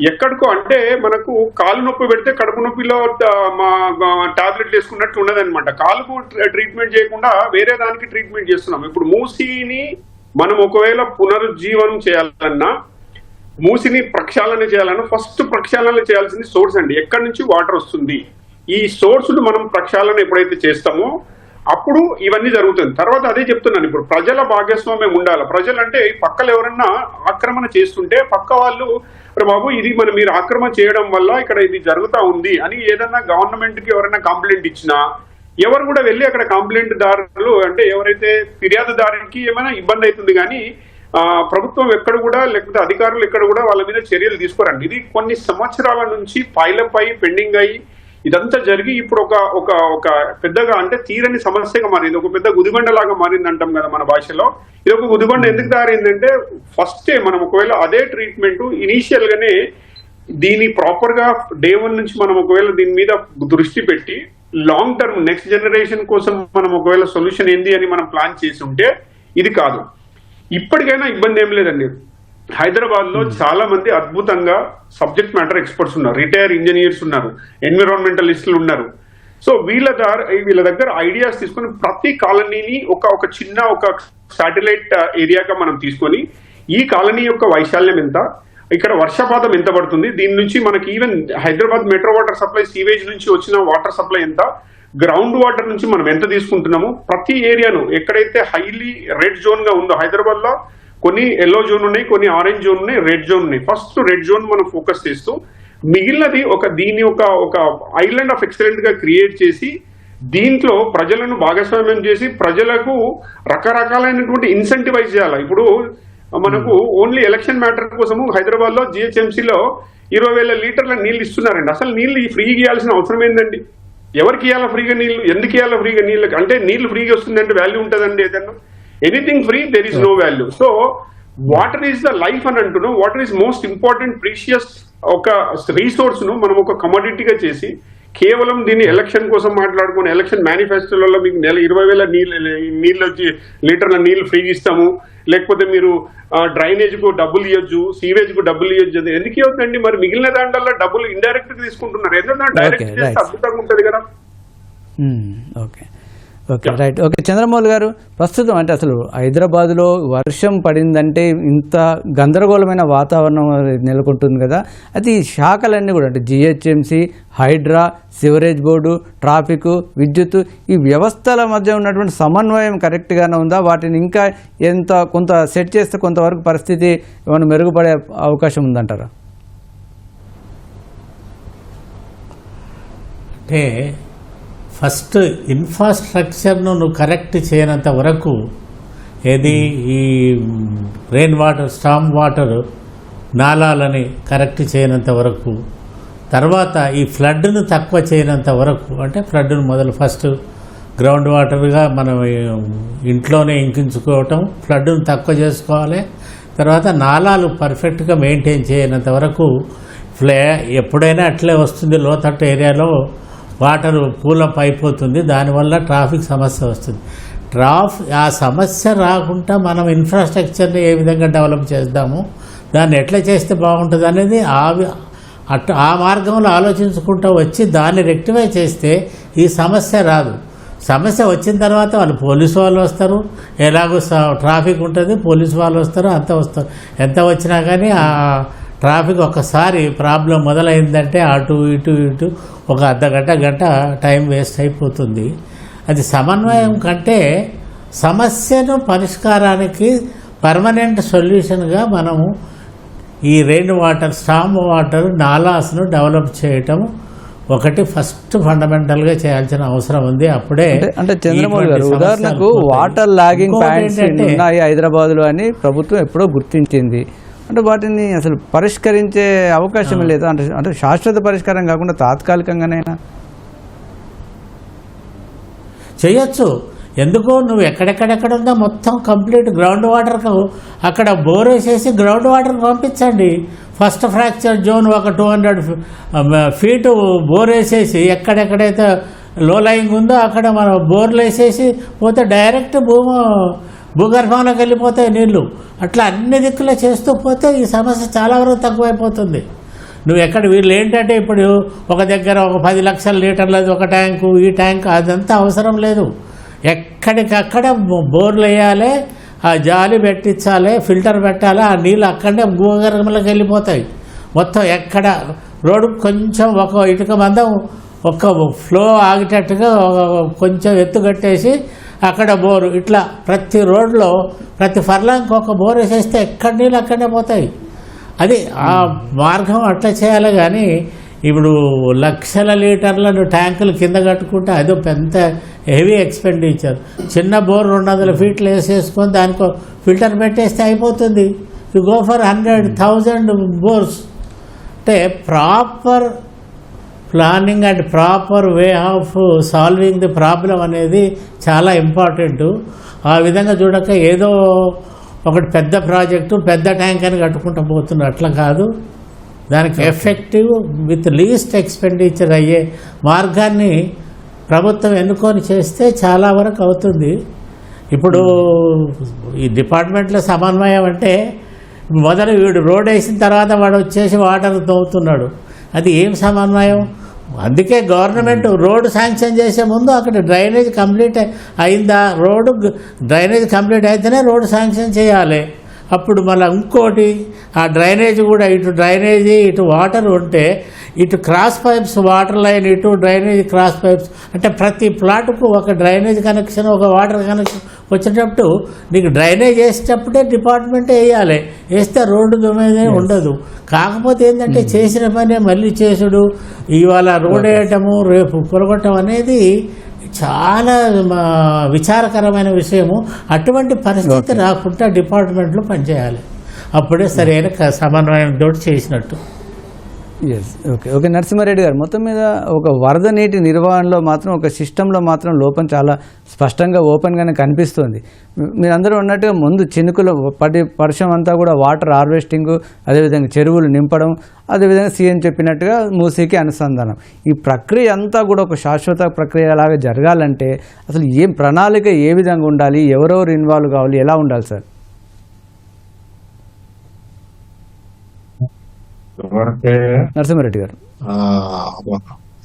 ఎక్కడికో అంటే మనకు కాలు నొప్పి పెడితే కడుపు నొప్పిలో టాబ్లెట్లు వేసుకున్నట్టు ఉన్నదనమాట. కాలుకు ట్రీట్మెంట్ చేయకుండా వేరే దానికి ట్రీట్మెంట్ చేస్తున్నాం. ఇప్పుడు మూసీని మనం ఒకవేళ పునరుజ్జీవనం చేయాలన్నా, మూసిని ప్రక్షాళన చేయాలన్నా ఫస్ట్ ప్రక్షాళన చేయాల్సింది సోర్స్ అండి. ఎక్కడి నుంచి వాటర్ వస్తుంది, ఈ సోర్స్ ను మనం ప్రక్షాళన ఎప్పుడైతే చేస్తామో అప్పుడు ఇవన్నీ జరుగుతుంది. తర్వాత అదే చెప్తున్నాను, ఇప్పుడు ప్రజల భాగస్వామ్యం ఉండాలి. ప్రజలు అంటే పక్కలు ఎవరన్నా ఆక్రమణ చేస్తుంటే పక్క వాళ్ళు బాబు ఇది మీరు ఆక్రమణ చేయడం వల్ల ఇక్కడ ఇది జరుగుతా ఉంది అని ఏదన్నా గవర్నమెంట్ కి ఎవరైనా కంప్లైంట్ ఇచ్చినా ఎవరు కూడా వెళ్ళి అక్కడ కంప్లైంట్ దారులు అంటే ఎవరైతే ఫిర్యాదుదారునికి ఏమైనా ఇబ్బంది అవుతుంది. కానీ ప్రభుత్వం ఎక్కడ కూడా లేకపోతే అధికారులు ఎక్కడ కూడా వాళ్ళ మీద చర్యలు తీసుకోరండి. ఇది కొన్ని సంవత్సరాల నుంచి పైలప్ అయ్యి పెండింగ్ అయ్యి ఇదంతా జరిగి ఇప్పుడు ఒక పెద్దగా అంటే తీరని సమస్యగా మారింది. ఒక పెద్ద గుదిబండ లాగా మారింది అంటాం కదా మన భాషలో. ఇది ఒక గుదిబండ ఎందుకు దారిందంటే ఫస్టే మనం ఒకవేళ అదే ట్రీట్మెంట్ ఇనీషియల్ గానే దీని ప్రాపర్ గా డే 1 నుంచి మనం ఒకవేళ దీని మీద దృష్టి పెట్టి లాంగ్ టర్మ్ నెక్స్ట్ జనరేషన్ కోసం మనం ఒకవేళ సొల్యూషన్ ఏంది అని మనం ప్లాన్ చేసి ఉంటే ఇది కాదు. ఇప్పటికైనా ఇబ్బంది ఏం లేదండి. హైదరాబాద్ లో చాలా మంది అద్భుతంగా సబ్జెక్ట్ మ్యాటర్ ఎక్స్పర్ట్స్ ఉన్నారు, రిటైర్ ఇంజనీర్స్ ఉన్నారు, ఎన్విరాన్మెంటలిస్టులు ఉన్నారు. సో వీళ్ళ దగ్గర ఐడియాస్ తీసుకొని ప్రతి కాలనీని ఒక చిన్న ఒక శాటిలైట్ ఏరియాగా మనం తీసుకొని ఈ కాలనీ యొక్క వైశాల్యం ఎంత, ఇక్కడ వర్షపాతం ఎంత పడుతుంది, దీని నుంచి మనకి even Hyderabad metro water supply sewage నుంచి వచ్చిన వాటర్ సప్లై ఎంత, గ్రౌండ్ వాటర్ నుంచి మనం ఎంత తీసుకుంటున్నాము, ప్రతి ఏరియాను ఎక్కడైతే హైలీ రెడ్ జోన్ గా ఉందో హైదరాబాద్ లో కొన్ని ఎల్లో జోన్ ఉన్నాయి, కొన్ని ఆరెంజ్ జోన్ ఉన్నాయి, రెడ్ జోన్ ఉన్నాయి. ఫస్ట్ రెడ్ జోన్ మనం ఫోకస్ చేస్తూ మిగిలినది దీని ఒక ఐలాండ్ ఆఫ్ ఎక్సలెంట్ గా క్రియేట్ చేసి దీంట్లో ప్రజలను భాగస్వామ్యం చేసి ప్రజలకు రకరకాలైనటువంటి ఇన్సెంటివైజ్ చేయాలి. ఇప్పుడు మనకు ఓన్లీ ఎలక్షన్ మ్యాటర్ కోసము హైదరాబాద్ లో జిహెచ్ఎంసీలో 20,000 లీటర్ల నీళ్లు ఇస్తున్నారండి. అసలు నీళ్లు ఫ్రీగా ఇవ్వాల్సిన అవసరం ఏంటండి? ఎవరికి ఇవ్వాలా ఫ్రీగా నీళ్లు? ఎందుకు ఇవ్వాలా ఫ్రీగా నీళ్ళు? అంటే నీళ్లు ఫ్రీగా వస్తుందంటే వాల్యూ ఉంటుందండి ఏదన్నా? Anything free there is no value. So water is the life అని అంటున్నాం. Water is most important precious ఒక రిసోర్స్ ను మనం ఒక కమోడిటీగా చేసి కేవలం దీన్ని ఎలక్షన్ కోసం మాట్లాడుకుని ఎలక్షన్ మేనిఫెస్టోలలో మీకు నెల 20,000 లీటర్ల నీళ్లు ఫ్రీగా ఇస్తాము, లేకపోతే మీరు డ్రైనేజ్ కు డబ్బులు ఇవ్వచ్చు, సీవేజ్ కు డబ్బులు ఇవ్వచ్చు, ఎందుకు ఇవ్వద్దండి? మరి మిగిలిన దాంట్లో డబ్బులు ఇండైరెక్ట్ గా తీసుకుంటున్నారు. ఎందుకంటే డైరెక్ట్ చేస్తే అద్భుతంగా ఉంటుంది కదా. Okay okay right. Okay Chandramouli గారు, ప్రస్తుతం అంటే అసలు హైదరాబాద్లో వర్షం పడిందంటే ఇంత గందరగోళమైన వాతావరణం నెలకొంటుంది కదా. అది ఈ శాఖలన్నీ కూడా అంటే GHMC, Hydraa, sewerage board, traffic, విద్యుత్, ఈ వ్యవస్థల మధ్య ఉన్నటువంటి సమన్వయం కరెక్ట్గానే ఉందా? వాటిని ఇంకా కొంత సెట్ చేస్తే కొంతవరకు పరిస్థితి ఏమైనా మెరుగుపడే అవకాశం ఉందంటారా? అంటే ఫస్ట్ ఇన్ఫ్రాస్ట్రక్చర్ను నువ్వు కరెక్ట్ చేయనంత వరకు, ఏది ఈ రెయిన్ వాటర్, స్టామ్ వాటర్ నాలాలని కరెక్ట్ చేయనంత వరకు, తర్వాత ఈ ఫ్లడ్ను తక్కువ చేయనంత వరకు, అంటే ఫ్లడ్ను ఫస్ట్ గ్రౌండ్ వాటర్గా మనం ఇంట్లోనే ఇంకించుకోవటం, ఫ్లడ్ను తక్కువ చేసుకోవాలి. తర్వాత నాలాలు పర్ఫెక్ట్గా మెయింటైన్ చేయనంత వరకు ఎప్పుడైనా అట్లే వస్తుంది. లోతట్టు ఏరియాలో వాటర్ పూలప్ అయిపోతుంది, దానివల్ల ట్రాఫిక్ సమస్య వస్తుంది. ఆ సమస్య రాకుండా మనం ఇన్ఫ్రాస్ట్రక్చర్ని ఏ విధంగా డెవలప్ చేద్దాము, దాన్ని ఎట్లా చేస్తే బాగుంటుంది అనేది ఆ మార్గంలో ఆలోచించుకుంటూ వచ్చి దాన్ని రెక్టిఫై చేస్తే ఈ సమస్య రాదు. సమస్య వచ్చిన తర్వాత పోలీసు వాళ్ళు వస్తారు, ఎలాగో ట్రాఫిక్ ఉంటుంది, పోలీసు వాళ్ళు వస్తారు, అంత వస్తారు. ఎంత వచ్చినా కానీ ఆ ట్రాఫిక్ ఒక్కసారి ప్రాబ్లం మొదలైందంటే అటు ఇటు ఒక గంట టైం వేస్ట్ అయిపోతుంది. అది సమన్వయం కంటే సమస్యను పరిష్కారానికి పర్మనెంట్ సొల్యూషన్గా మనము ఈ రెయిన్ వాటర్, స్టామ్ వాటర్, నాలాస్ను డెవలప్ చేయటం ఒకటి ఫస్ట్ ఫండమెంటల్గా చేయాల్సిన అవసరం ఉంది. అప్పుడే అంటే చంద్రమౌళి గారు, ఉదాహరణకు వాటర్ లాగింగ్ పాయింట్స్ ఉన్నాయి హైదరాబాద్లో అని ప్రభుత్వం ఎప్పుడో గుర్తించింది. అంటే వాటిని అసలు పరిష్కరించే అవకాశం లేదా? అంటే శాశ్వత పరిష్కారం కాకుండా తాత్కాలికంగానైనా చేయొచ్చు. ఎందుకు నువ్వు ఎక్కడెక్కడెక్కడ ఉందో మొత్తం కంప్లీట్ గ్రౌండ్ వాటర్కు అక్కడ బోర్ వేసేసి గ్రౌండ్ వాటర్ పంపించండి. ఫస్ట్ ఫ్రాక్చర్ జోన్ ఒక 200 ఫీటు బోర్ వేసేసి ఎక్కడెక్కడైతే లో లయింగ్ ఉందో అక్కడ మనం బోర్లు వేసేసి పోతే డైరెక్ట్ భూగర్భంలోకి వెళ్ళిపోతాయి నీళ్లు. అట్లా అన్ని దిక్కులో చేస్తూ పోతే ఈ సమస్య చాలా వరకు తక్కువైపోతుంది. వీళ్ళు ఏంటంటే ఇప్పుడు ఒక దగ్గర ఒక 10 లక్షల లీటర్లది ఒక ట్యాంకు, ఈ ట్యాంకు, అదంతా అవసరం లేదు. ఎక్కడికక్కడ బోర్లు వేయాలి, ఆ జాలి పెట్టించాలి, ఫిల్టర్ పెట్టాలి, ఆ నీళ్ళు అక్కడనే భూగర్భంలోకి వెళ్ళిపోతాయి. మొత్తం ఎక్కడ రోడ్డు కొంచెం ఒక ఇటుక మందం ఒక ఫ్లో ఆగేటట్టుగా కొంచెం ఎత్తు కట్టేసి అక్కడ బోరు, ఇట్లా ప్రతి రోడ్లో ప్రతి ఫర్లాంగ్ ఒక బోర్ వేసేస్తే ఎక్కడ నీళ్ళు అక్కడనే పోతాయి. అది ఆ మార్గం అట్లా చేయాలి. కానీ ఇప్పుడు లక్షల లీటర్లను ట్యాంకులు కింద కట్టుకుంటే అదో పెద్ద హెవీ ఎక్స్పెండిచర్. చిన్న బోర్ 200 ఫీట్లు వేసేసుకొని దానికో ఫిల్టర్ పెట్టేస్తే అయిపోతుంది. You go for 100,000 bores. అంటే proper planning and proper way of solving the problem అనేది చాలా ఇంపార్టెంట్. ఆ విధంగా చూడక ఏదో ఒకటి పెద్ద ప్రాజెక్టు, పెద్ద ట్యాంక్ అని కట్టుకుంటూ పోతున్నారు. అట్లా కాదు. దానికి ఎఫెక్టివ్ విత్ లీస్ట్ ఎక్స్పెండిచర్ అయ్యే మార్గాన్ని ప్రభుత్వం ఎన్నుకొని చేస్తే చాలా వరకు అవుతుంది. ఇప్పుడు ఈ డిపార్ట్మెంట్లో సమన్వయం అంటే మొదలు వీడు రోడ్ వేసిన తర్వాత వాడు వచ్చేసి వాటర్ తవ్వుతున్నాడు. అది ఏం సమన్వయం? అందుకే గవర్నమెంట్ రోడ్డు శాంక్షన్ చేసే ముందు అక్కడ డ్రైనేజ్ కంప్లీట్ అయిందా, డ్రైనేజ్ కంప్లీట్ అయితేనే రోడ్డు శాంక్షన్ చేయాలి. అప్పుడు మళ్ళీ ఇంకోటి ఆ డ్రైనేజ్ కూడా ఇటు డ్రైనేజీ ఇటు వాటర్ ఉంటే ఇటు క్రాస్ పైప్స్ వాటర్ లైన్, ఇటు డ్రైనేజ్ క్రాస్ పైప్స్, అంటే ప్రతి ప్లాట్కు ఒక డ్రైనేజ్ కనెక్షన్, ఒక వాటర్ కనెక్షన్ వచ్చేటప్పుడు నీకు డ్రైనేజ్ వేసేటప్పుడే డిపార్ట్మెంటే వేయాలి, వేస్తే రోడ్డు దొమ్మేదే ఉండదు. కాకపోతే ఏంటంటే చేసిన పనే మళ్ళీ చేసుడు, ఇవాళ రోడ్ వేయటము రేపు పొరగొట్టడం అనేది చాలా విచారకరమైన విషయము. అటువంటి పరిస్థితి రాకుండా డిపార్ట్మెంట్లో పనిచేయాలి, అప్పుడే సరైన సమన్వయంతో చేసినట్టు. ఎస్, ఓకే నరసింహారెడ్డి గారు, మొత్తం మీద ఒక వరద నీటి నిర్వహణలో మాత్రం ఒక సిస్టంలో మాత్రం లోపం చాలా స్పష్టంగా ఓపెన్గానే కనిపిస్తుంది. మీరందరూ ఉన్నట్టుగా ముందు చినుకుల వర్షం అంతా కూడా వాటర్ హార్వెస్టింగ్, అదేవిధంగా చెరువులు నింపడం, అదేవిధంగా సీఎం చెప్పినట్టుగా మూసీకి అనుసంధానం, ఈ ప్రక్రియ అంతా కూడా ఒక శాశ్వత ప్రక్రియ లాగా జరగాలంటే అసలు ఏం ప్రణాళిక ఏ విధంగా ఉండాలి, ఎవరెవరు ఇన్వాల్వ్ కావాలి, ఎలా ఉండాలి సార్? నరసింహారెడ్డి గారు,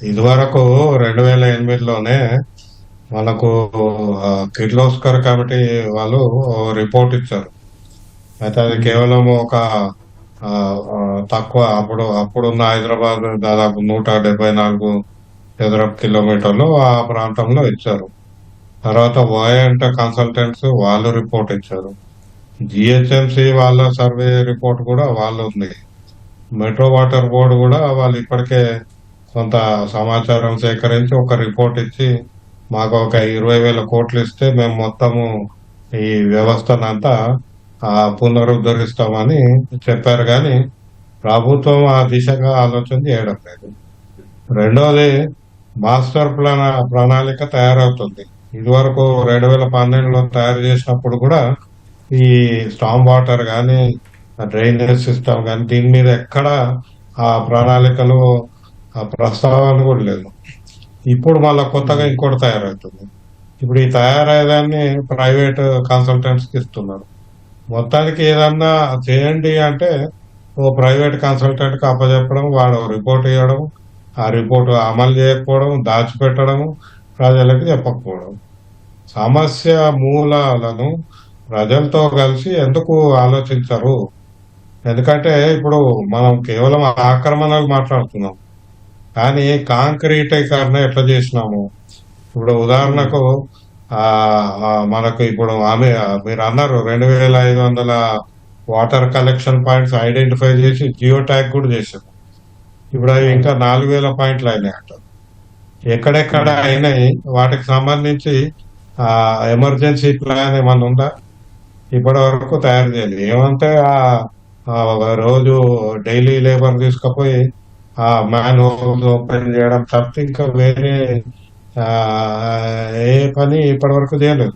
ఇదివరకు 2008లోనే మనకు కిర్లోస్కర్ కమిటీ వాళ్ళు రిపోర్ట్ ఇచ్చారు. అయితే అది కేవలం ఒక తక్కువ అప్పుడున్న హైదరాబాద్ దాదాపు 174 చదరపు కిలోమీటర్లు ఆ ప్రాంతంలో ఇచ్చారు. తర్వాత ఓయంట కన్సల్టెంట్స్ వాళ్ళు రిపోర్ట్ ఇచ్చారు. జిహెచ్ఎంసి వాళ్ళ సర్వే రిపోర్ట్ కూడా వాళ్ళు ఉంది. మెట్రో వాటర్ బోర్డు కూడా వాళ్ళు ఇప్పటికే కొంత సమాచారం సేకరించి ఒక రిపోర్ట్ ఇచ్చి మాకు ఒక 20,000 కోట్లు ఇస్తే మేము మొత్తము ఈ వ్యవస్థనంతా పునరుద్ధరిస్తామని చెప్పారు. కానీ ప్రభుత్వం ఆ దిశగా ఆలోచన చేయడం లేదు. రెండోది, మాస్టర్ ప్రణాళిక తయారవుతుంది. ఇదివరకు 2012లో తయారు చేసినప్పుడు కూడా ఈ స్టామ్ వాటర్ కానీ డ్రైనేజ్ సిస్టమ్ కానీ దీని మీద ఎక్కడ ఆ ప్రణాళికలు ప్రస్తావన కూడా లేదు. ఇప్పుడు మళ్ళీ కొత్తగా ఇంకోటి తయారవుతుంది. ఇప్పుడు ఈ తయారయ్యేదాన్ని ప్రైవేట్ కన్సల్టెంట్స్కి ఇస్తున్నారు. మొత్తానికి ఏదన్నా చేయండి అంటే ఓ ప్రైవేట్ కన్సల్టెంట్కి అప్పచెప్పడం, వాడు రిపోర్ట్ ఇవ్వడం, ఆ రిపోర్ట్ అమలు చేయకపోవడం, దాచిపెట్టడం, ప్రజలకు చెప్పకపోవడం. సమస్య మూలాలను ప్రజలతో కలిసి ఎందుకు ఆలోచించరు? ఎందుకంటే ఇప్పుడు మనం కేవలం ఆక్రమణలు మాట్లాడుతున్నాం, కానీ కాంక్రీటీకరణ ఎట్లా చేసినాము? ఇప్పుడు ఉదాహరణకు మనకు ఇప్పుడు మీరు అన్నారు 2,500 వాటర్ కలెక్షన్ పాయింట్స్ ఐడెంటిఫై చేసి జియో ట్యాగ్ కూడా చేశారు. ఇప్పుడు అవి ఇంకా 4,000 పాయింట్లు అయినాయి అంట. ఎక్కడెక్కడ అయినాయి, వాటికి సంబంధించి ఎమర్జెన్సీ ప్లాన్ ఏమన్నా ఉందా? ఇప్పటి వరకు తయారు చేయాలి. ఏమంటే రోజు డైలీ లేబర్ తీసుకుపోయి ఆ మ్యాన్ హోల్స్ ఓపెన్ చేయడం తప్పితే ఇంకా వేరే ఏ పని ఇప్పటి వరకు చేయలేదు.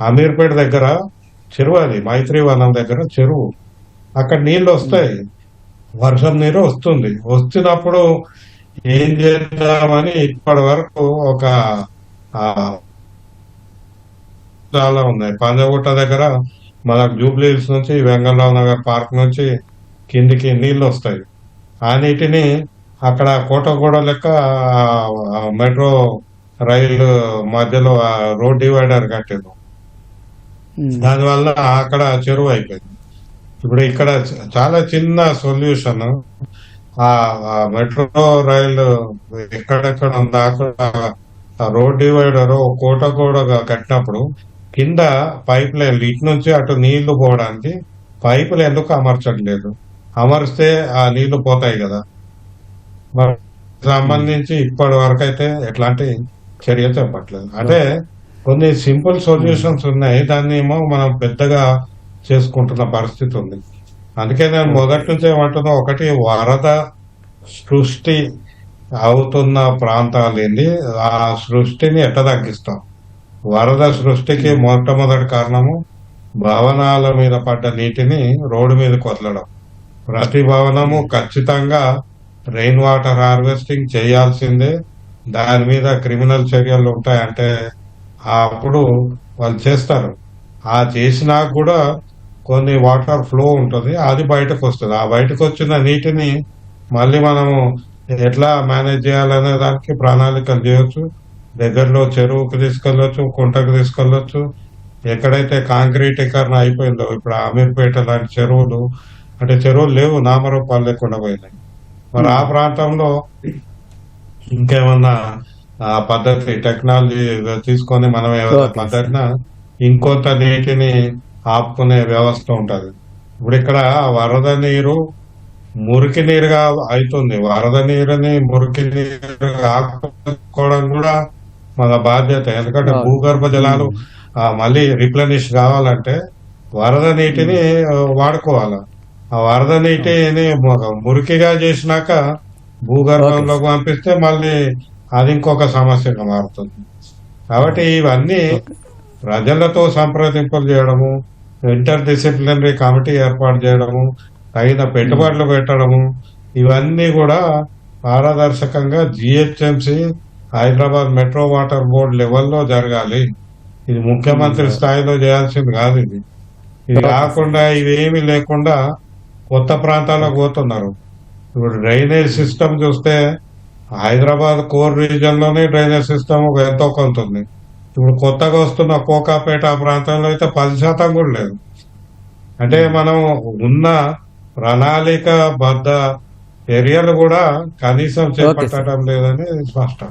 అమీర్పేట దగ్గర చెరువు, అది మైత్రి వనం దగ్గర చెరువు, అక్కడ నీళ్లు వస్తాయి, వర్షం నీరు వస్తుంది. వస్తున్నప్పుడు ఏం చేద్దామని ఇప్పటి వరకు ఒక చాలా ఉన్నాయి. పంజగుట్ట దగ్గర మనకు జూబ్లీ హిల్స్ నుంచి వెంగళరావు నగర్ పార్క్ నుంచి కిందికి నీళ్లు వస్తాయి. ఆ నీటిని అక్కడ కోటగూడ లెక్క మెట్రో రైలు మధ్యలో రోడ్ డివైడర్ కట్టారు. దానివల్ల అక్కడ చెరువు అయిపోయింది. ఇప్పుడు ఇక్కడ చాలా చిన్న సొల్యూషన్, ఆ మెట్రో రైలు ఎక్కడెక్కడ ఉందా అక్కడ రోడ్ డివైడర్ కోటగూడ కట్టినప్పుడు కింద పైప్ లైన్లు ఇటు నుంచి అటు నీళ్లు పోవడానికి పైపులు ఎందుకు అమర్చట్లేదు? అమర్స్తే ఆ నీళ్లు పోతాయి కదా. మరి సంబంధించి ఇప్పటి వరకు అయితే ఎట్లాంటి చర్య చెప్పట్లేదు. అంటే కొన్ని సింపుల్ సొల్యూషన్స్ ఉన్నాయి, దాన్ని ఏమో మనం పెద్దగా చేసుకుంటున్న పరిస్థితి ఉంది. అందుకే నేను మొదటి నుంచి ఏమంటున్నా, ఒకటి వరద సృష్టి అవుతున్న ప్రాంతాలు ఏంటి, ఆ సృష్టిని ఎట్లా తగ్గిస్తాం? వరద సృష్టికి మొట్టమొదటి కారణము భవనాల మీద పడ్డ నీటిని రోడ్డు మీదకి వదలడం. ప్రతి భవనము ఖచ్చితంగా రెయిన్ వాటర్ హార్వెస్టింగ్ చేయాల్సిందే. దాని మీద క్రిమినల్ చర్యలు ఉంటాయంటే అప్పుడు వాళ్ళు చేస్తారు. ఆ చేసినా కూడా కొన్ని వాటర్ ఫ్లో ఉంటుంది, అది బయటకు వస్తుంది. ఆ బయటకు వచ్చిన నీటిని మళ్ళీ మనము ఎట్లా మేనేజ్ చేయాలనే దానికి ప్రణాళికలు చేయొచ్చు. దగ్గరలో చెరువుకు తీసుకెళ్లొచ్చు, కుంటకు తీసుకెళ్లొచ్చు. ఎక్కడైతే కాంక్రీటీకరణ అయిపోయిందో, ఇప్పుడు అమీర్పేట లాంటి చెరువులు, అంటే చెరువులు లేవు, నామరూపాలు లేకుండా పోయినాయి. మరి ఆ ప్రాంతంలో ఇంకేమన్నా పద్ధతి టెక్నాలజీ తీసుకొని మనం ఏమైనా Okay, పద్ధతిన ఇంకొంత నీటిని ఆపుకునే వ్యవస్థ ఉంటది. ఇప్పుడు ఇక్కడ వరద నీరు మురికి నీరుగా అవుతుంది. వరద నీరుని మురికి నీరుగా ఆపుకోవడం కూడా మన బాధ్యత. ఎందుకంటే అవును. భూగర్భ జలాలు మళ్ళీ రిప్లెనిష్ కావాలంటే వరద నీటిని వాడుకోవాలి. ఆ వరద నీటిని మురికిగా చేసినాక భూగర్భంలోకి పంపిస్తే మళ్ళీ అది ఇంకొక సమస్యగా మారుతుంది. కాబట్టి ఇవన్నీ ప్రజలతో సంప్రదింపులు చేయడము, ఇంటర్ డిసిప్లినరీ కమిటీ ఏర్పాటు చేయడము, తగిన పెట్టుబడులు పెట్టడము, ఇవన్నీ కూడా పారదర్శకంగా GHMC Hyderabad metro water board లెవెల్లో జరగాలి. ఇది ముఖ్యమంత్రి స్థాయిలో చేయాల్సింది కాదు. ఇది కాకుండా ఇవేమీ లేకుండా కొత్త ప్రాంతాలకు పోతున్నారు. ఇప్పుడు డ్రైనేజ్ సిస్టమ్ చూస్తే హైదరాబాద్ కోర్ రీజన్ లోనే డ్రైనేజ్ సిస్టమ్ ఎంతో కొంత ఉంది. ఇప్పుడు కొత్తగా వస్తున్న కోకాపేట ఆ ప్రాంతంలో అయితే 10% కూడా లేదు. అంటే మనం ఉన్న ప్రణాళిక బద్ద చర్యలు కూడా కనీసం చేపట్టడం లేదని స్పష్టం.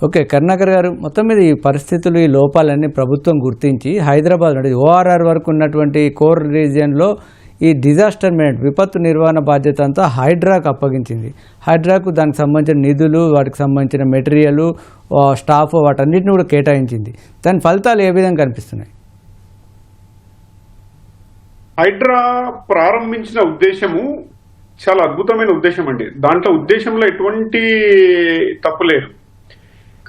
ఓకే, కరుణాకర్ గారు, మొత్తం మీద ఈ పరిస్థితులు, ఈ లోపాలన్నీ ప్రభుత్వం గుర్తించి హైదరాబాద్ నుండి ORR వరకు ఉన్నటువంటి కోర్ రీజియన్లో ఈ డిజాస్టర్ మేనేజ్మెంట్, విపత్తు నిర్వహణ బాధ్యత అంతా హైడ్రాకు అప్పగించింది. హైడ్రాకు దానికి సంబంధించిన నిధులు, వాటికి సంబంధించిన మెటీరియల్, స్టాఫ్, వాటన్నిటిని కూడా కేటాయించింది. దాని ఫలితాలు ఏ విధంగా కనిపిస్తున్నాయి? హైడ్రా ప్రారంభించిన ఉద్దేశము చాలా అద్భుతమైన ఉద్దేశం అండి. దాంట్లో ఉద్దేశంలో ఎటువంటి తప్పు లేదు.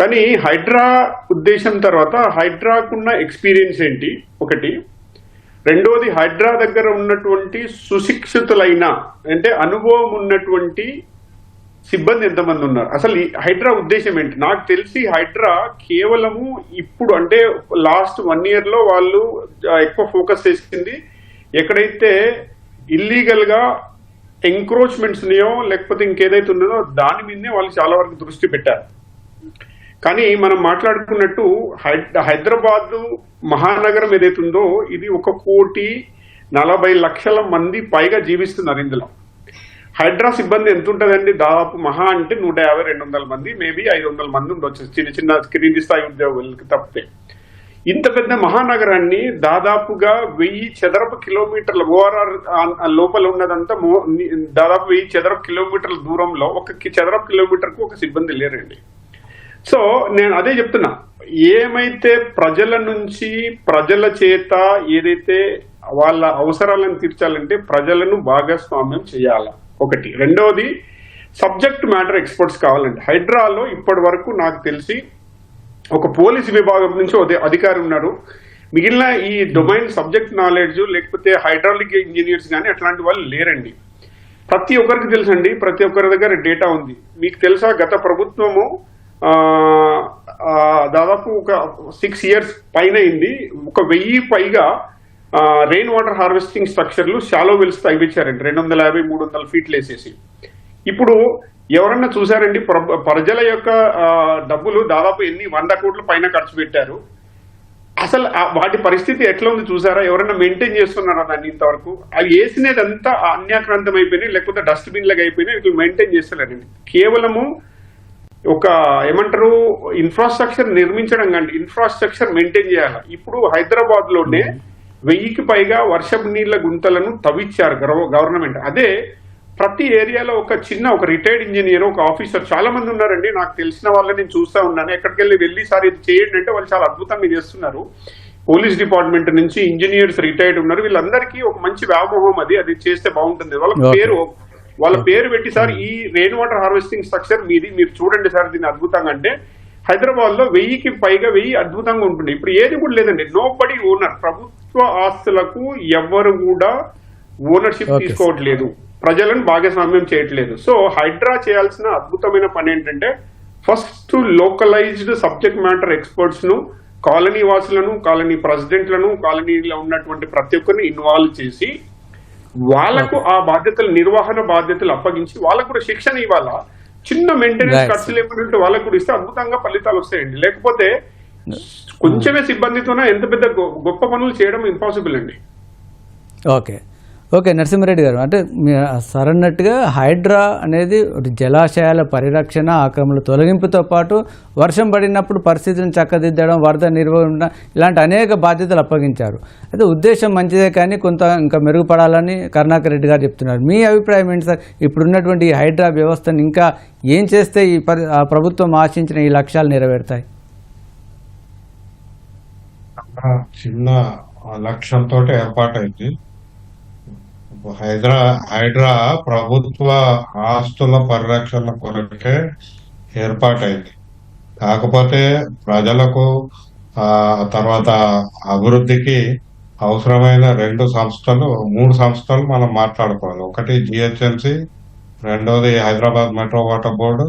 కానీ హైడ్రా ఉద్దేశం తర్వాత హైడ్రాకున్న ఎక్స్పీరియన్స్ ఏంటి ఒకటి, రెండోది హైడ్రా దగ్గర ఉన్నటువంటి సుశిక్షితులైన అంటే అనుభవం ఉన్నటువంటి సిబ్బంది ఎంతమంది ఉన్నారు, అసలు ఈ హైడ్రా ఉద్దేశం ఏంటి. నాకు తెలిసి హైడ్రా కేవలము ఇప్పుడు అంటే లాస్ట్ 1 year లో వాళ్ళు ఎక్కువ ఫోకస్ చేసింది ఎక్కడైతే ఇల్లీగల్ గా ఎంక్రోచ్మెంట్స్ ఉన్నాయో లేకపోతే ఇంకేదైతే ఉన్నదో దాని మీదనే వాళ్ళు చాలా వరకు దృష్టి పెట్టారు. కానీ మనం మాట్లాడుకున్నట్టు హైదరాబాద్ మహానగరం ఏదైతే ఉందో ఇది 1,40,00,000 మంది పైగా జీవిస్తున్నారు. ఇందులో హైడ్రా సిబ్బంది ఎంత ఉంటుందండి, దాదాపు మహా అంటే 150-200 మంది, మేబీ 500 మంది ఉండొచ్చు, చిన్న చిన్న కింది స్థాయి ఉద్యోగులకి తప్పితే. ఇంత పెద్ద మహానగరాన్ని దాదాపుగా 1000 చదరపు కిలోమీటర్ల ORR లోపల ఉన్నదంతా దాదాపు 1000 చదరపు కిలోమీటర్ల దూరంలో 1 చదరపు కిలోమీటర్కు ఒక సిబ్బంది లేరండి. సో నేను అదే చెప్తున్నా, ఏమైతే ప్రజల నుంచి ప్రజల చేత ఏదైతే వాళ్ళ అవసరాలను తీర్చాలంటే ప్రజలను భాగస్వామ్యం చేయాల ఒకటి. రెండవది సబ్జెక్ట్ మ్యాటర్ ఎక్స్పర్ట్స్ కావాలండి. హైడ్రాలో ఇప్పటి వరకు నాకు తెలిసి ఒక పోలీస్ విభాగం నుంచి అధికారి ఉన్నారు, మిగిలిన ఈ డొమైన్ సబ్జెక్ట్ నాలెడ్జ్ లేకపోతే హైడ్రాలిక్ ఇంజనీర్స్ కానీ అట్లాంటి వాళ్ళు లేరండి. ప్రతి ఒక్కరికి తెలుసండి, ప్రతి ఒక్కరి దగ్గర డేటా ఉంది. మీకు తెలుసా, గత ప్రభుత్వము దాదాపు ఒక 6 years పైన అయింది, 1000 పైగా రెయిన్ వాటర్ హార్వెస్టింగ్ స్ట్రక్చర్లు షాలో వెల్స్ తగ్గించారండి, 250-300 ఫీట్లు వేసేసి. ఇప్పుడు ఎవరన్నా చూసారండి ప్రజల యొక్క డబ్బులు దాదాపు 100 కోట్ల పైన ఖర్చు పెట్టారు. అసలు వాటి పరిస్థితి ఎట్లా ఉంది చూసారా? ఎవరైనా మెయింటైన్ చేస్తున్నారా దాన్ని? ఇంతవరకు అవి వేసినదంతా అన్యాక్రాంతం అయిపోయినాయి, లేకపోతే డస్ట్బిన్ లాగా అయిపోయినాయి. ఇట్లా మెయింటైన్ చేస్తలేరండి. కేవలము ఒక ఏమంటారు ఇన్ఫ్రాస్ట్రక్చర్ నిర్మించడం కంటే ఇన్ఫ్రాస్ట్రక్చర్ మెయింటైన్ చేయాలి. ఇప్పుడు హైదరాబాద్ లోనే 1000కి పైగా వర్షపు నీళ్ల గుంతలను తవ్విచ్చారు గవర్నమెంట్. అదే ప్రతి ఏరియాలో ఒక రిటైర్డ్ ఇంజనీర్, ఒక ఆఫీసర్, చాలా మంది ఉన్నారండి. నాకు తెలిసిన వాళ్ళని నేను చూస్తా ఉన్నాను. ఎక్కడికి వెళ్ళి సార్ ఇది చేయండి అంటే వాళ్ళు చాలా అద్భుతంగా చేస్తున్నారు. పోలీస్ డిపార్ట్మెంట్ నుంచి ఇంజనీర్స్ రిటైర్డ్ ఉన్నారు. వీళ్ళందరికీ ఒక మంచి వ్యామోహం, అది చేస్తే బాగుంటుంది. వాళ్ళ పేరు పెట్టి సార్ ఈ రెయిన్ వాటర్ హార్వెస్టింగ్ స్ట్రక్చర్ మీది, మీరు చూడండి సార్ దీన్ని అద్భుతంగా అంటే హైదరాబాద్ లో 1000కి పైగా 1000 అద్భుతంగా ఉంటుంది. ఇప్పుడు ఏది కూడా లేదండి, నో బడీ ఓనర్. ప్రభుత్వ ఆస్తులకు ఎవరు కూడా ఓనర్షిప్ తీసుకోవట్లేదు, ప్రజలను భాగస్వామ్యం చేయట్లేదు. సో హైడ్రా చేయాల్సిన అద్భుతమైన పని ఏంటంటే first localized subject matter experts ను, కాలనీ వాసులను, కాలనీ ప్రెసిడెంట్లను, కాలనీలో ఉన్నటువంటి ప్రతి ఒక్కరిని ఇన్వాల్వ్ చేసి వాళ్ళకు ఆ బాధ్యతలు, నిర్వహణ బాధ్యతలు అప్పగించి వాళ్ళకు కూడా శిక్షణ ఇవ్వాలా. చిన్న మెయింటెనెన్స్ ఖర్చులు ఏమంటే వాళ్ళకు కూడా ఇస్తే అద్భుతంగా ఫలితాలు వస్తాయండి. లేకపోతే కొంచెమే సిబ్బందితోనే ఎంత పెద్ద గొప్ప పనులు చేయడం ఇంపాసిబుల్ అండి. ఓకే, ఓకే నరసింహారెడ్డి గారు, అంటే సరన్నట్టుగా హైడ్రా అనేది జలాశయాల పరిరక్షణ, ఆక్రమణ తొలగింపుతో పాటు వర్షం పడినప్పుడు పరిస్థితులను చక్కదిద్దడం, వరద నిర్వహణ ఇలాంటి అనేక బాధ్యతలు అప్పగించారు. అయితే ఉద్దేశం మంచిదే కానీ కొంత ఇంకా మెరుగుపడాలని కరుణాకర్ రెడ్డి గారు చెప్తున్నారు. మీ అభిప్రాయం ఏంటి సార్? ఇప్పుడున్నటువంటి ఈ హైడ్రా వ్యవస్థను ఇంకా ఏం చేస్తే ఈ ప్రభుత్వం ఆశించిన ఈ లక్ష్యాలు నెరవేరుతాయి? చిన్న లక్ష్యంతో ఏర్పాటైంది. హైడ్రా ప్రభుత్వ ఆస్తుల పరిరక్షణ కొరకే ఏర్పాటైంది. కాకపోతే ప్రజలకు తర్వాత అభివృద్ధికి అవసరమైన 3 సంస్థలు మనం మాట్లాడుకోవాలి. ఒకటి జిహెచ్ఎంసి, రెండోది హైదరాబాద్ మెట్రో వాటర్ బోర్డు,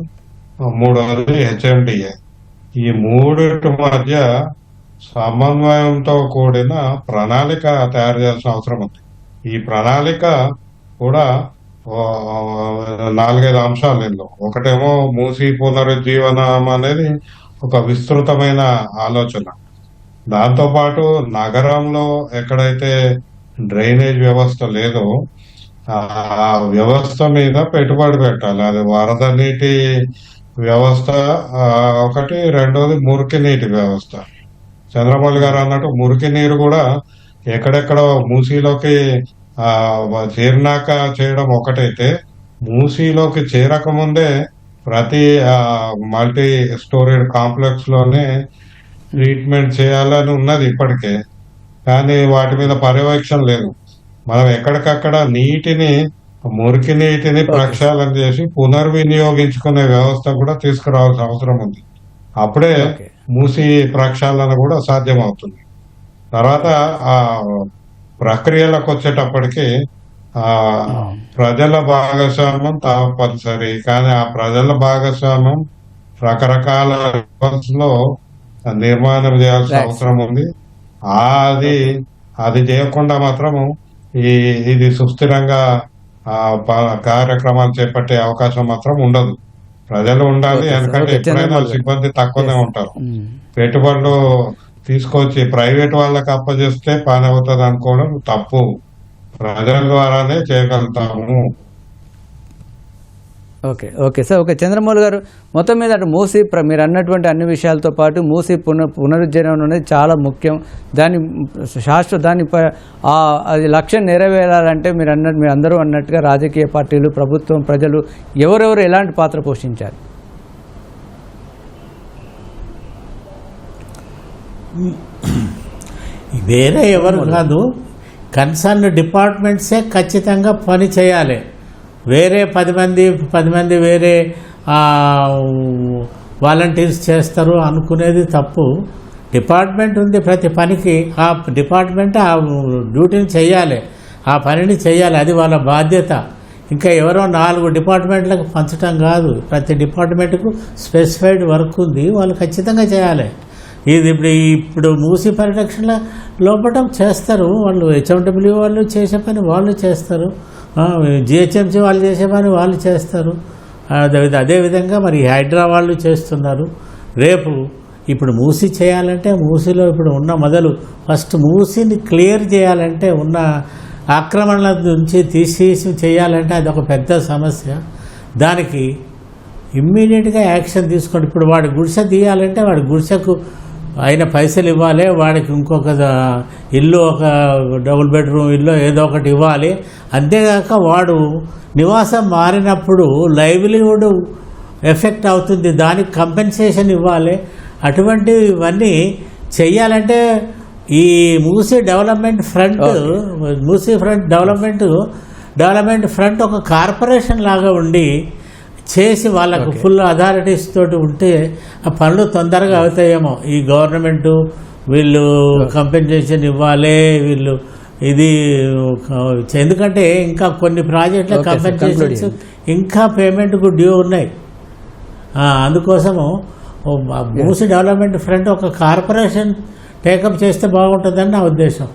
మూడవది హెచ్ఎండిఏ. ఈ మూడిటి మధ్య సమన్వయంతో కూడిన ప్రణాళిక తయారు చేయాల్సిన అవసరం ఉంది. ఈ ప్రణాళిక కూడా 4-5 అంశాలు ఇందులో. ఒకటేమో మూసీ పునరుజ్జీవనం అనేది ఒక విస్తృతమైన ఆలోచన. దాంతోపాటు నగరంలో ఎక్కడైతే డ్రైనేజ్ వ్యవస్థ లేదో ఆ వ్యవస్థ మీద పెట్టుబడి పెట్టాలి. అది వరద నీటి వ్యవస్థ ఒకటి, రెండోది మురికి నీటి వ్యవస్థ. చంద్రబాబు గారు అన్నట్టు మురికి నీరు కూడా ఎక్కడెక్కడ మూసీలోకి చేరినాక చేయడం ఒకటైతే, మూసీలోకి చేరకముందే ప్రతి మల్టీ స్టోరేజ్ కాంప్లెక్స్ లోనే ట్రీట్మెంట్ చేయాలని ఉన్నది ఇప్పటికే. కానీ వాటి మీద పర్యవేక్షణ లేదు. మనం ఎక్కడికక్కడ మురికి నీటిని ప్రక్షాళన చేసి పునర్వినియోగించుకునే వ్యవస్థ కూడా తీసుకురావాల్సిన అవసరం ఉంది. అప్పుడే మూసీ ప్రక్షాళన కూడా సాధ్యమవుతుంది. తర్వాత ఆ ప్రక్రియలకు వచ్చేటప్పటికి ప్రజల భాగస్వామ్యం తప్పనిసరి. కానీ ఆ ప్రజల భాగస్వామ్యం రకరకాల లో నిర్మాణం చేయాల్సిన అవసరం ఉంది. అది చేయకుండా మాత్రము ఇది సుస్థిరంగా కార్యక్రమాలు చేపట్టే అవకాశం మాత్రం ఉండదు. ప్రజలు ఉండాలి, ఎందుకంటే ఎప్పుడైనా సిబ్బంది తక్కువనే ఉంటారు. పెట్టుబడులు తీసుకొచ్చి ప్రైవేట్ వాళ్ళకి అప్పచేస్తే పని అవుతుంది అనుకోవడం తప్పు. ప్రజల ద్వారానే చేయగలుగుతాము. Okay sir. చంద్రమౌళి గారు, మొత్తం మీద మూసీ మీరు అన్నటువంటి అన్ని విషయాలతో పాటు మూసీ పునరుజ్జీవనం అనేది చాలా ముఖ్యం. అది లక్ష్యం నెరవేరాలంటే మీరు అందరూ అన్నట్టుగా రాజకీయ పార్టీలు, ప్రభుత్వం, ప్రజలు ఎవరెవరు ఎలాంటి పాత్ర పోషించారు? వేరే ఎవరు కాదు, కన్సర్న్ డిపార్ట్మెంట్సే ఖచ్చితంగా పని చేయాలి. వేరే 10 మంది వేరే వాలంటీర్స్ చేస్తారు అనుకునేది తప్పు. డిపార్ట్మెంట్ ఉంది ప్రతి పనికి, ఆ డిపార్ట్మెంట్ ఆ డ్యూటీని చేయాలి, ఆ పనిని చేయాలి. అది వాళ్ళ బాధ్యత. ఇంకా ఎవరో 4 డిపార్ట్మెంట్లకు పంచడం కాదు. ప్రతి డిపార్ట్మెంట్కు స్పెసిఫైడ్ వర్క్ ఉంది, వాళ్ళు ఖచ్చితంగా చేయాలి. ఇది ఇప్పుడు మూసీ పరిరక్షణ లోపల చేస్తారు వాళ్ళు. హెచ్ఎండబ్ల్యూ వాళ్ళు చేసే పని వాళ్ళు చేస్తారు, జిహెచ్ఎంసీ వాళ్ళు చేసే పని వాళ్ళు చేస్తారు. అదేవిధంగా మరి హైడ్రా వాళ్ళు చేస్తున్నారు. రేపు ఇప్పుడు మూసీ చేయాలంటే మూసీలో ఇప్పుడు ఉన్న ఫస్ట్ మూసీని క్లియర్ చేయాలంటే ఉన్న ఆక్రమణల నుంచి తీసేసి చేయాలంటే అదొక పెద్ద సమస్య. దానికి ఇమ్మీడియట్గా యాక్షన్ తీసుకోండి. ఇప్పుడు వాడి గుడిసె తీయాలంటే వాడి గుడిసెకు అయిన పైసలు ఇవ్వాలి, వాడికి ఇంకొక ఇల్లు, ఒక డబుల్ బెడ్రూమ్ ఇల్లు ఏదో ఒకటి ఇవ్వాలి. అంతేగాక వాడు నివాసం మారినప్పుడు లైవ్లీహుడ్ ఎఫెక్ట్ అవుతుంది, దానికి కంపెన్సేషన్ ఇవ్వాలి. అటువంటివన్నీ చెయ్యాలంటే ఈ మూసీ డెవలప్మెంట్ ఫ్రంట్ ఒక కార్పొరేషన్ లాగా ఉండి చేసి వాళ్ళకు ఫుల్ అథారిటీస్ తోటి ఉంటే ఆ పనులు తొందరగా అవుతాయేమో. ఈ గవర్నమెంటు వీళ్ళు కంపెన్సేషన్ ఇవ్వాలి, వీళ్ళు ఇది ఎందుకంటే ఇంకా కొన్ని ప్రాజెక్టుల కంపెన్సేషన్స్ ఇంకా పేమెంట్కు డ్యూ ఉన్నాయి. అందుకోసము మూసీ డెవలప్మెంట్ ఫ్రంట్ ఒక కార్పొరేషన్ టేకప్ చేస్తే బాగుంటుందని నా ఉద్దేశం.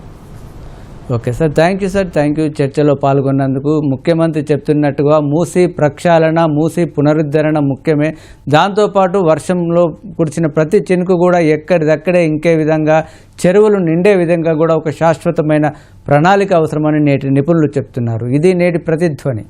Okay sir, thank you sir, thank you చర్చలో పాల్గొన్నందుకు. ముఖ్యమంత్రి చెప్తున్నట్టుగా మూసీ ప్రక్షాళన, మూసీ పునరుద్ధరణ ముఖ్యమే. దాంతోపాటు వర్షంలో కురిసిన ప్రతి చినుకు కూడా ఎక్కడిదక్కడే ఇంకే విధంగా చెరువులు నిండే విధంగా కూడా ఒక శాశ్వతమైన ప్రణాళిక అవసరమని నేటి నిపుణులు చెప్తున్నారు. ఇది నేటి ప్రతిధ్వని.